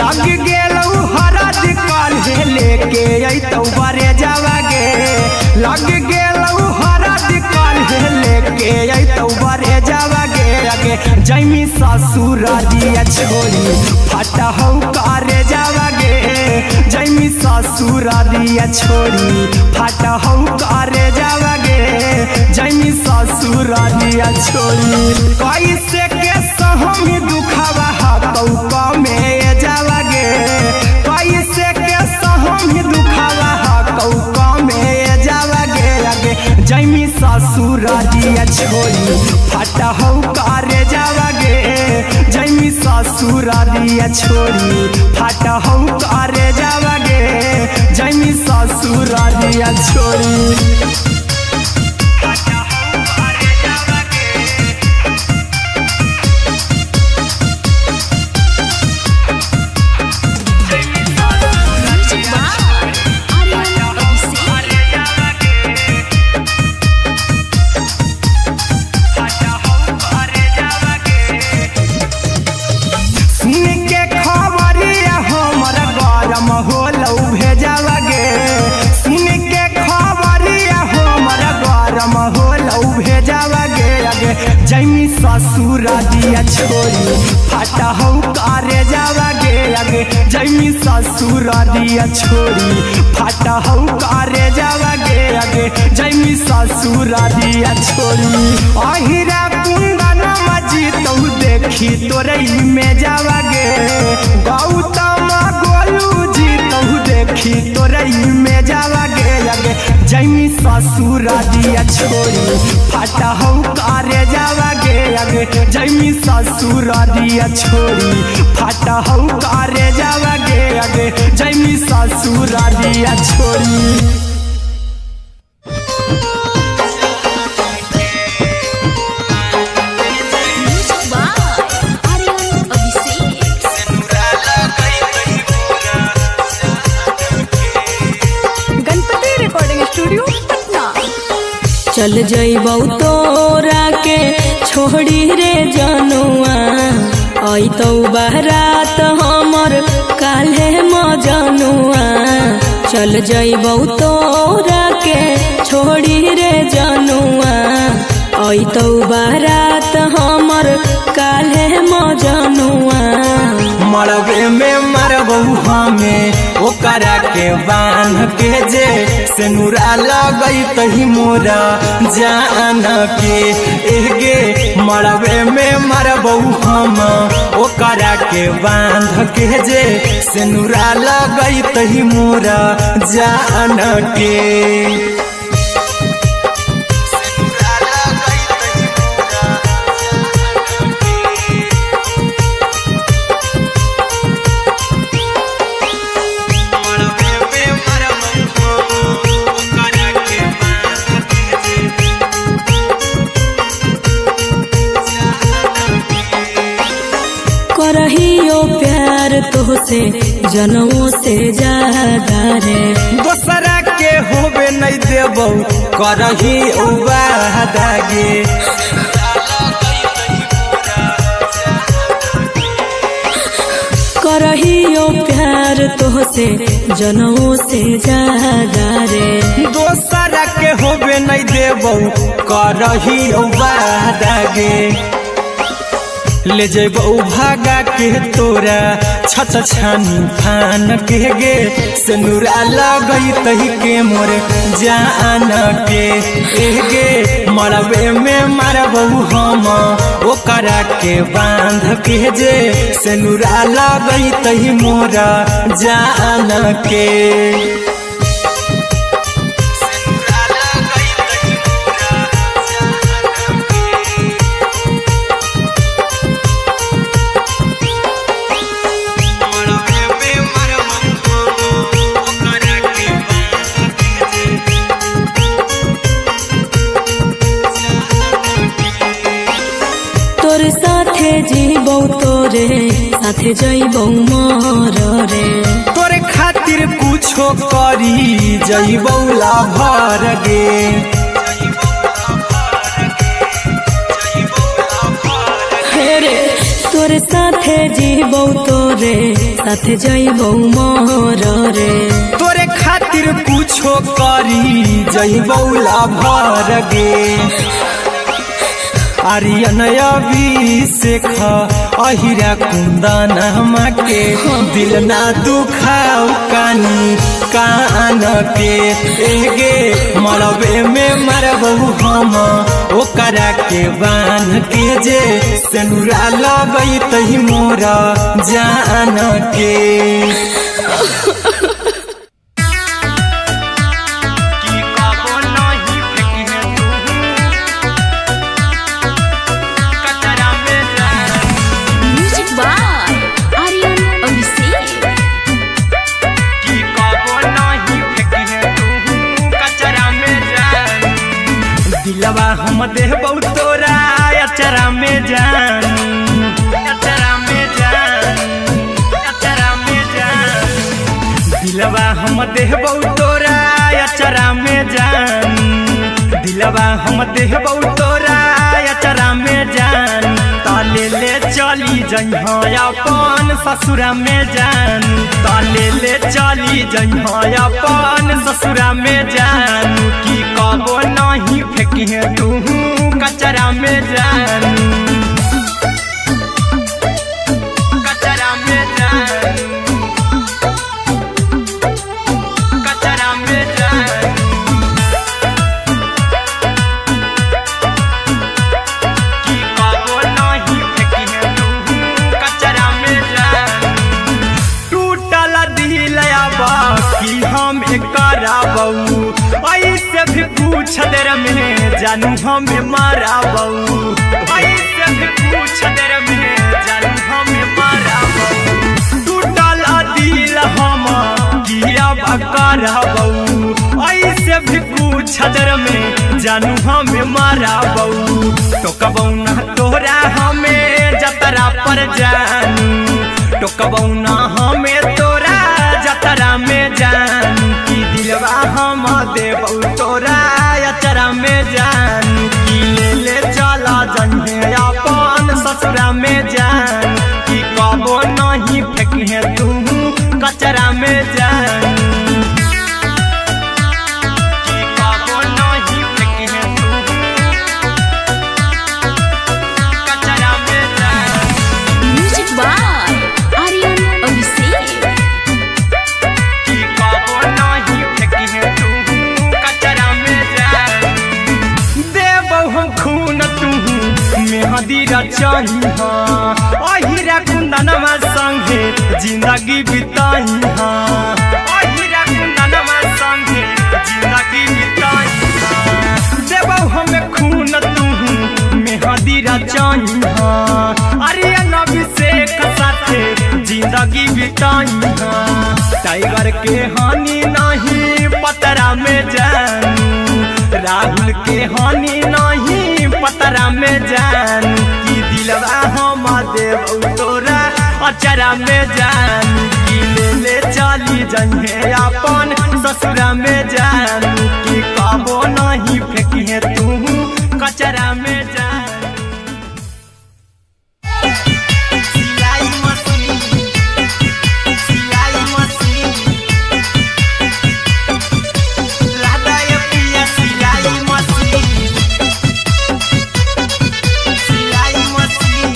लग गेलौ हरद काल्हे लेके अइतौ बरे जावा गे लग गेलौ हरद काल्हे लेके अइतौ बरे जावा गे अगे जैमी ससुरारिया छोड़ी फाटा हौ करे जावा गे जैमी ससुरारिया छोड़ी फाटा हौ करे जावा गे जैमी ससुरारिया छोड़ी कैसे के सहम दुखवा हतौ में जावा गे कैसे के सहम दुखवा हतौ में जावा गे अगे जैमी ससुरारिया छोड़ी फाटा हौ करे जावा गे जैमी ससुरारिया छोड़ी फाटा हौ करे जावा गे जैमी ससुरारिया छोड़ी ससुर दिया छोड़ी फाटा हूँ करे जावा गे आगे जैमी ससुर दिया छोड़ी फाटा हूँ करे जावा गे आगे जैमी ससुर दिया छोड़ी अहिरा कुंदन मजी तो देखी तोरई में जावा गे गौतम गोलू जी तो देखी तोरई में जावा गे आगे जैमी ससुर दिया छोड़ी फाटा हूँ करे जावा गे आगे जैमी ससुर दिया छोड़ी फाटा हूँ करे जावा गे आगे जैमी ससुर दिया छोड़ी। चल जइबौ तोरा के छोड़ी रे जनुआ अइतौ बारात हमर काल्हे मजनुआ चल जइबौ तोरा के छोड़ी रे जनुआ अइतौ बारात हमर काल्हे मजनुआ मरबे में मरबू हमें ओकरा के बांध के जे सेनुरा लगई तही मोरा जान के एगे मरबे में मरबू हम ओकरा के बांध के जे सेनुरा लगई तही मोरा जान के। करहियो प्यार तोहसे जनमों से ज्यादा रे दोसरा के होबे नहीं देबौ करही वादा गे करहियो प्यार तोहसे जनमों से ज्यादा रे दोसरा के होबे नहीं देबौ करही वादा गे ले जेबौ भागा के तोरा छछ छानी फान के गे सेनुरा लगई तही के मोर जान के एगे मरबे में मरबौ हम ओकरा के बांध के जे सेनुरा लगई तही मोरा जान के। तोर साथे जीबौ तोरे साथे जइबौ मोर रे तोरे खातिर कुछो करी जइबौ लाभर गे हेरे तोर साथे जीबौ तोरे साथे जइबौ मोर रे तोरे खातिर कुछो करी जइबौ लाभर गे आर्यन अभिषेक अहिरा कुंदन के दिल ना दुखाऊ कानी कान के एगे मरबे में मरबू हम ओकरा के बांध के जे सेनुरा लगई तही मोरा जान के। दिलवा हम देबौ तोरा अचरा में जान अचरा में जान अचरा में जान दिलवा हम देबौ तोरा अचरा में जान दिलवा हम देबौ तोरा अचरा में जान ताले ले चली जइहा अपन ससुरा में जान ताले ले चली जइहा अपन ससुरा में जान की कबो नहीं फेंकी तू कचरा में जान। में जान कि कबो नहीं फेंकी तू कचरा में जान टूटल दिल आबा कि हम कराबू ऐसे भी पूछ देर में जानू हमें माराबू ऐसे भी पूछ देर में जानू हमें माराबू टूटल दिल हम किया कराबू ऐसे भी पूछ देर में जानू हमें माराबू टोकबू ना तोरा हमें जतरा पर जानू टोकबू ना हमें तोरा जतरा में जानू की दिलवा हम देबू तोरा अचरा में जानू की ले चला जन्हे अपन ससुरा में जान की कबो नहीं फेंकी तू कचरा में जानू की कबो नहीं फेंकी तू कचरा में जान म्यूजिक बाय आर्यन अभिषेक कि कबो नहीं फेंकी तू कचरा में जान देबो हम खून तू मेहंदी रचाई हाँ अहिरा कुंदनमा संगे जिंदगी बिताई हाँ अहिरा कुंदनमा संगे जिंदगी बिताई हाँ देबो हमें खून तू मेहंदी रचाई हाँ आर्यन अभिषेक साथे जिंदगी बिताई हाँ टाइगर के हानि नहीं पतरा में जानू राहुल के हानि नहीं पतरा में जानू की दिलवा हम देबू तोरा अचरा में जानू की ले चली जन्हे अपन ससुरा में जानू की कबो नहीं फेंकी तू कचरा में जानू सिलाई मशीन सिलाई मशीन लादा ये पिया सिलाई मशीन सिलाई machine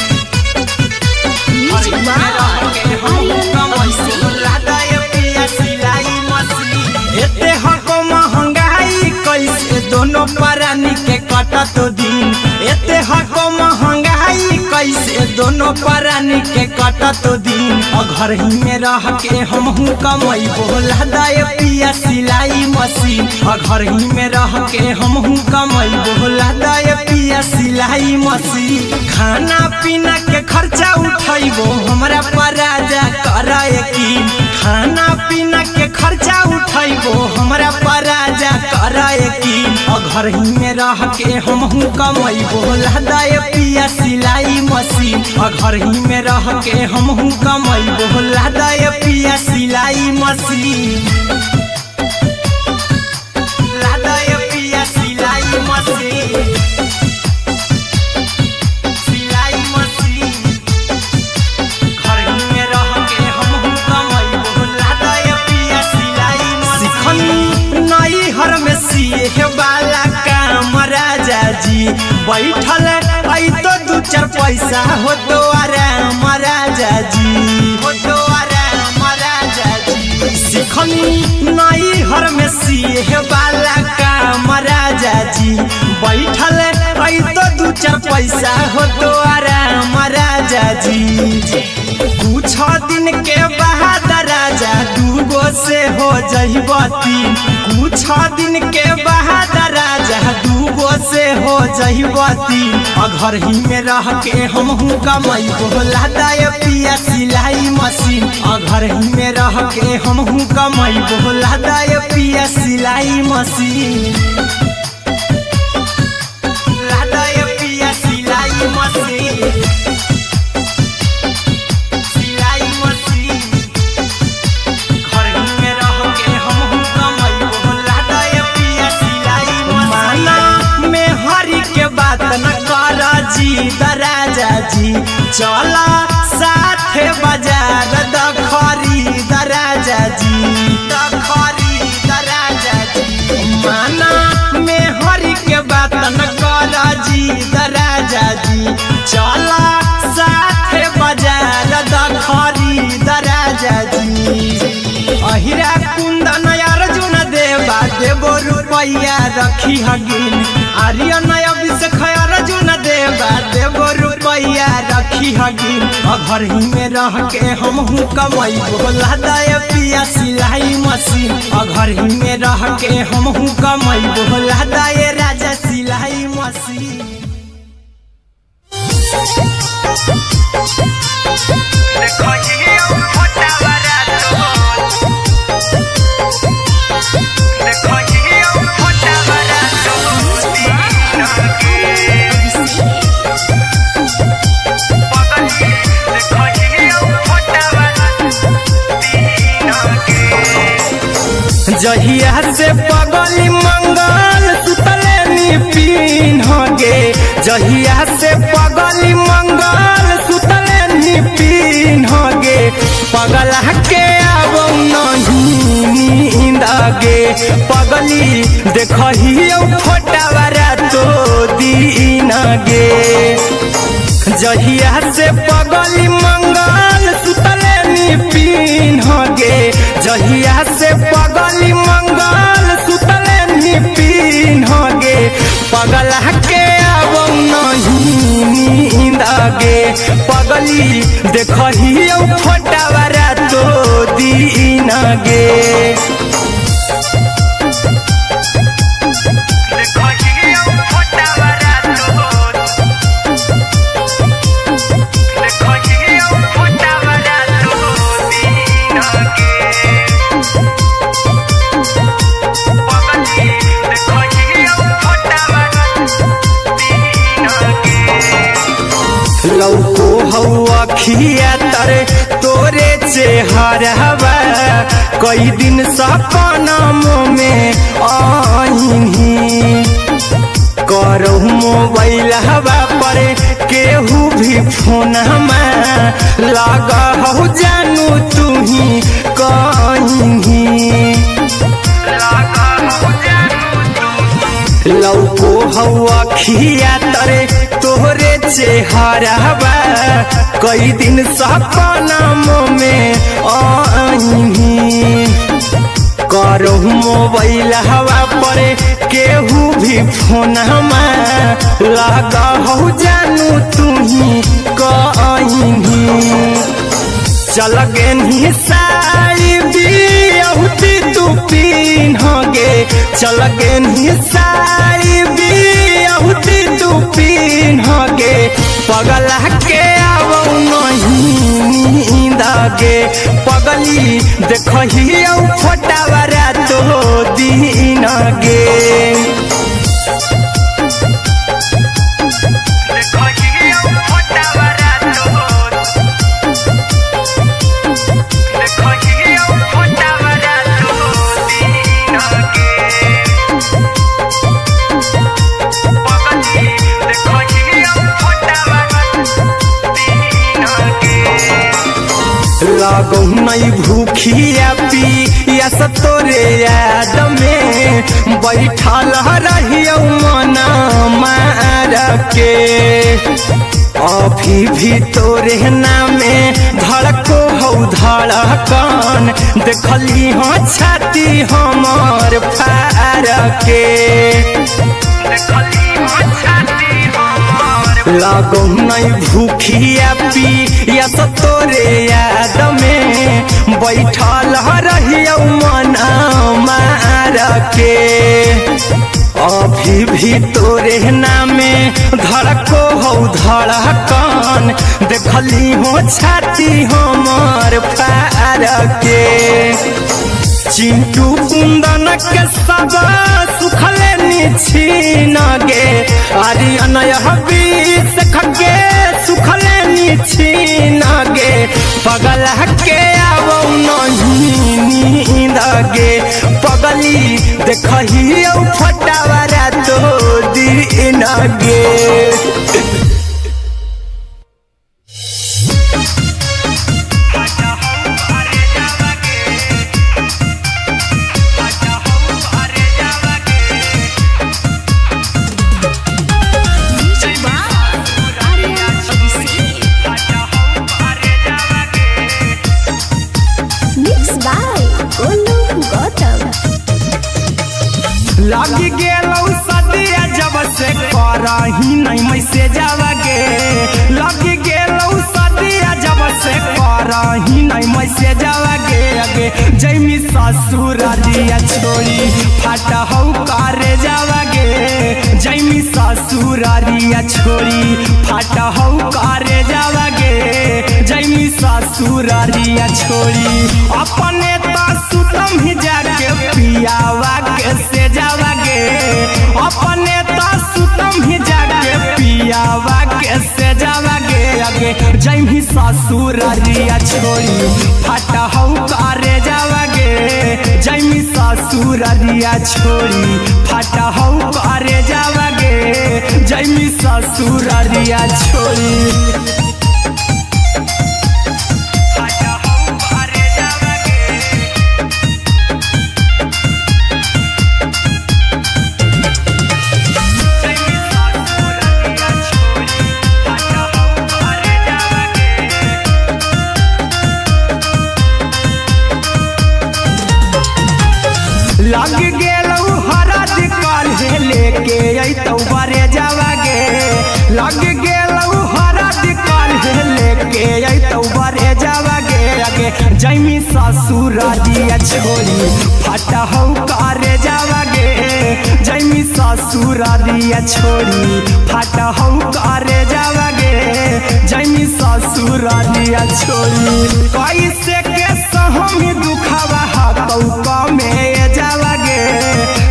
music by Aryan Abhishek लादा ये पिया सिलाई मशीन एते हको महंगाई कैसे दोनों परानी के कटत दिन एते हको महंगाई कैसे दोनों परानी के कटत दिन और घर ही में रह के हमहू कमैबो लादा ये पिया सिलाई मशीन और घर ही में रह के हमहू कमैबो लादा ये पिया सिलाई मशीन खाना पीना के खर्चा उठैबो हमरा पराजा करे यकीन खाना पीना के खर्चा उठैबो हमरा पराजा करे यकीन और घर ही में रह के हमहू कमैबो लादा ये पिया सिलाई मशीन और घर ही में रह के हमहू कमैबो लादा ये पिया सिलाई मशीन लादा ये पिया सिलाई मशीन सिलाई मशीन घर ही में रह के हमहू कमैबो लादा ये पिया सिलाई मशीन नई हर में सिए वाला काम राजा जी बैठल आई तो दू चार पैसा हो तो आराम राजा जी हो तो आराम राजा जी सिखनी नई हर में सिए वाला काम राजा जी बैठल आई तो दू चार पैसा हो तो आराम राजा जी कुछ दिन के बाद राजा दूगो से हो जहिबती कुछ दिन के बाद राजा दूगो से हो जहिबती और घर ही में रह के हमहू कमैबो लादा ये पिया सिलाई मशीन और घर ही में रह के हमहू कमैबो लादा ये पिया सिलाई मशीन लादा ये पिया सिलाई मशीन सिलाई मशीन घर ही में रह के हमहू कमैबो लादा ये पिया सिलाई मशीन में हरी के बात न कर जी दराजा जी चला साथे बाजार दखरी दराजा जी दखरी दराजा जी माना में हरी के बात न कर जी दराजा जी चला साथे बाजार दखरी दराजा जी अहिरा कुंदन अर्जुन देव रुपया रखी हगिन आर्यन अभिषेक अर्जुन देवो रुपया रखी हगिन घर ही में रह के हमहू कमाई बोला दे पिया सिलाई मशीन घर ही में रह के हमहू कमाई बोला दे राजा सिलाई मशीन। जहिया से पगली मंगल सुतले निपिन गे जहिया से पगली मंगल सुतले निपिन गे पगला के अब नहीं नींद गे पगली देखही फोटावारा तो दीन गे जहिया से पगली मंगल सुतले निपिन गे जहिया से पगली मंगल सुतले निपिन गे पगला के अब नहीं नींद गे पगली देखही फोटावारा तो दीन गे लौको हवा खिया तरे तोरे चेहरवा कई दिन सपनों में आईनी करो मोबाइल हवा पर केहू भी फोन लगा हो जानू तू ही कहीं लौको हवा खिया तरे तोहरे चेहरवा कई दिन सपनों में आईनी करो मोबाइल हवा पर केहू भी फोन लगा हो जानू तू ही कहीं चल गे साड़ी बिहुती तू पीन गे चल गे साड़ी बिहुती तू पीन गे पगला के अब नहीं नींद गे पगली देखही फोटावारा तो दीन गे लागो नहीं भूखिया पिया तोरे याद में बैठल रहियो मना मार के अभी भी तोरे नामे धड़को हो धड़कन देखली हो छाती हमर फार के लागो नहीं भूखिया पिया तोरे याद में बैठल रहियो मना मार के अभी भी तोरे नामे धड़को हो धड़कन देखली हो छाती हमर फार के चिंटू कुंदन के सब सुखले छीन गे आर्यन अभिषेक के सुखले छीन गे पगला के अब नहीं नींद गे पगली देखही फटावारा तो दीन गे लग गेलौ सदिया जब से करही नहीं मैसेजवा गे लग गेलौ सदिया जब से करही नहीं मैसेजवा गे अगे जैमी ससुरारिया छोड़ी फाटा हौ करे जावा गे जैमी ससुरारिया छोड़ी फाटा हौ करे जावा गे जैमी ससुरारिया छोड़ी अपने तो सुतम ही जाके पियावा के से जावा गे अपने तो सुतम ही जाके पियावा के से जावा गे अगे जैमी ससुरारिया छोड़ी फाटा हौ करे जावा गे जैमी ससुरारिया छोड़ी फाटा हौ करे जावा गे जैमी ससुरारिया छोड़ी लग गेलौ हरद काल्हे लेके अइतौ बरे जावा गे लग गेलौ हरद काल्हे लेके अइतौ बरे जावा गे अगे जैमी ससुरारिया छोड़ी फाटा हौ करे जावा गे जैमी ससुरारिया छोड़ी फाटा हौ करे जावा गे जैमी ससुरारिया छोड़ी कैसे के सहम दुखवा हतौ कमे जावा गे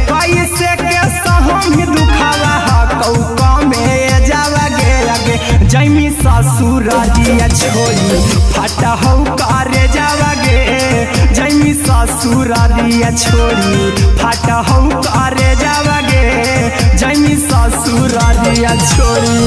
कैसे के सहम दुखवा हतौ कमे जावा गे अगे जैमी ससुरारिया छोड़ी फाटा हौ करे जावा गे जैमी ससुरारिया छोड़ी फाटा हौ करे जावा गे जैमी ससुरारिया छोड़ी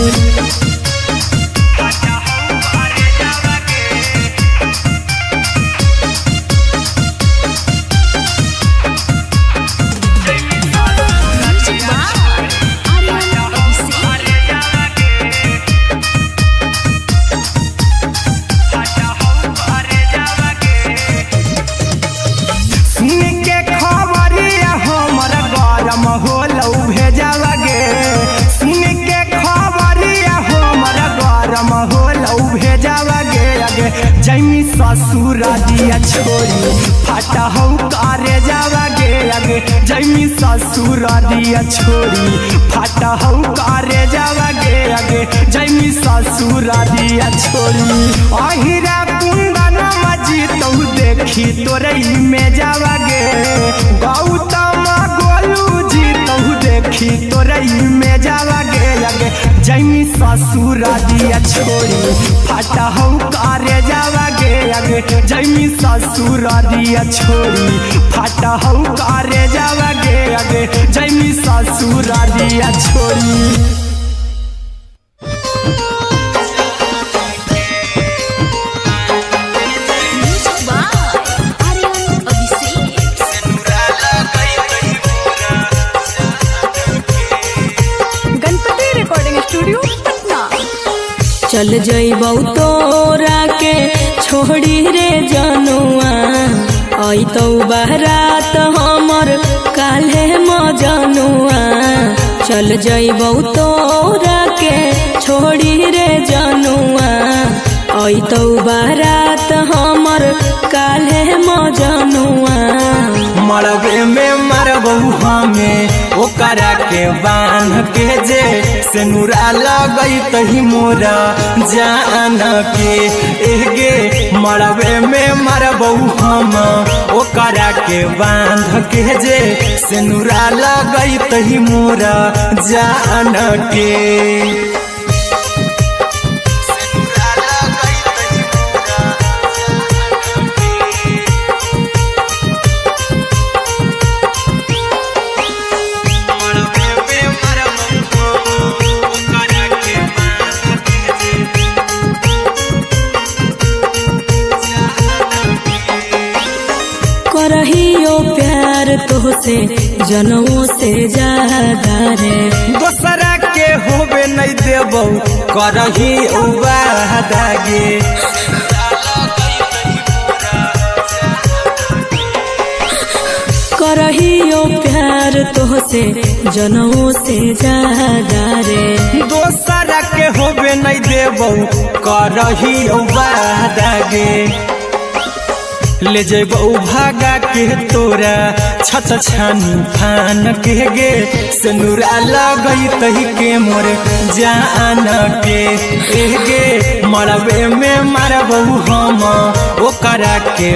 होलौ भेजावा गे सुन के खबरिया हमर गरम होलौ भेजावा गे अगे जैमी ससुरारिया छोड़ी फाटा हौ करे जावा गे अगे जैमी ससुरारिया छोड़ी फाटा हौ करे जावा गे अगे जैमी ससुरारिया छोड़ी अहिरा कुंदन मजी तौ देखी तोरई में जावा गे गौतम देखी तोरई में जावा गे अगे जैमी ससुरारिया छोड़ी फाटा हौ करे जावा गे अगे जैमी ससुरारिया छोड़ी फाटा हौ करे जावा गे अगे जैमी ससुरारिया छोड़ी चल जइबौ तोरा के छोड़ी रे जनुआ अइतौ बारात हमर काल्हे मजनुआ चल जइबौ तोरा के छोड़ी रे जनुआ अइतौ बारात हमर काल्हे मजनुआ मरबे में मरबौ हमें ओकरा के बांध के जे सेनुरा लगैतहि मोरा जान के एगे मरबे में मरबौ हम ओकरा के बांध के जे सेनुरा लगैतहि मोरा जान के करहियो प्यार तोहसे जनमों से ज्यादा रे दोसरा के होबे नहीं देबौ करही वादा गे करहियो प्यार तोहसे जनमों से ज्यादा रे। दोसरा के होबे नहीं देबो करही वादा गे, ले जेबो भागा के तोरा छछ छानी फान के गे, सिनुरा लगई तही के मोर जान के गे, मरबे में मारबो हम ओकरा के।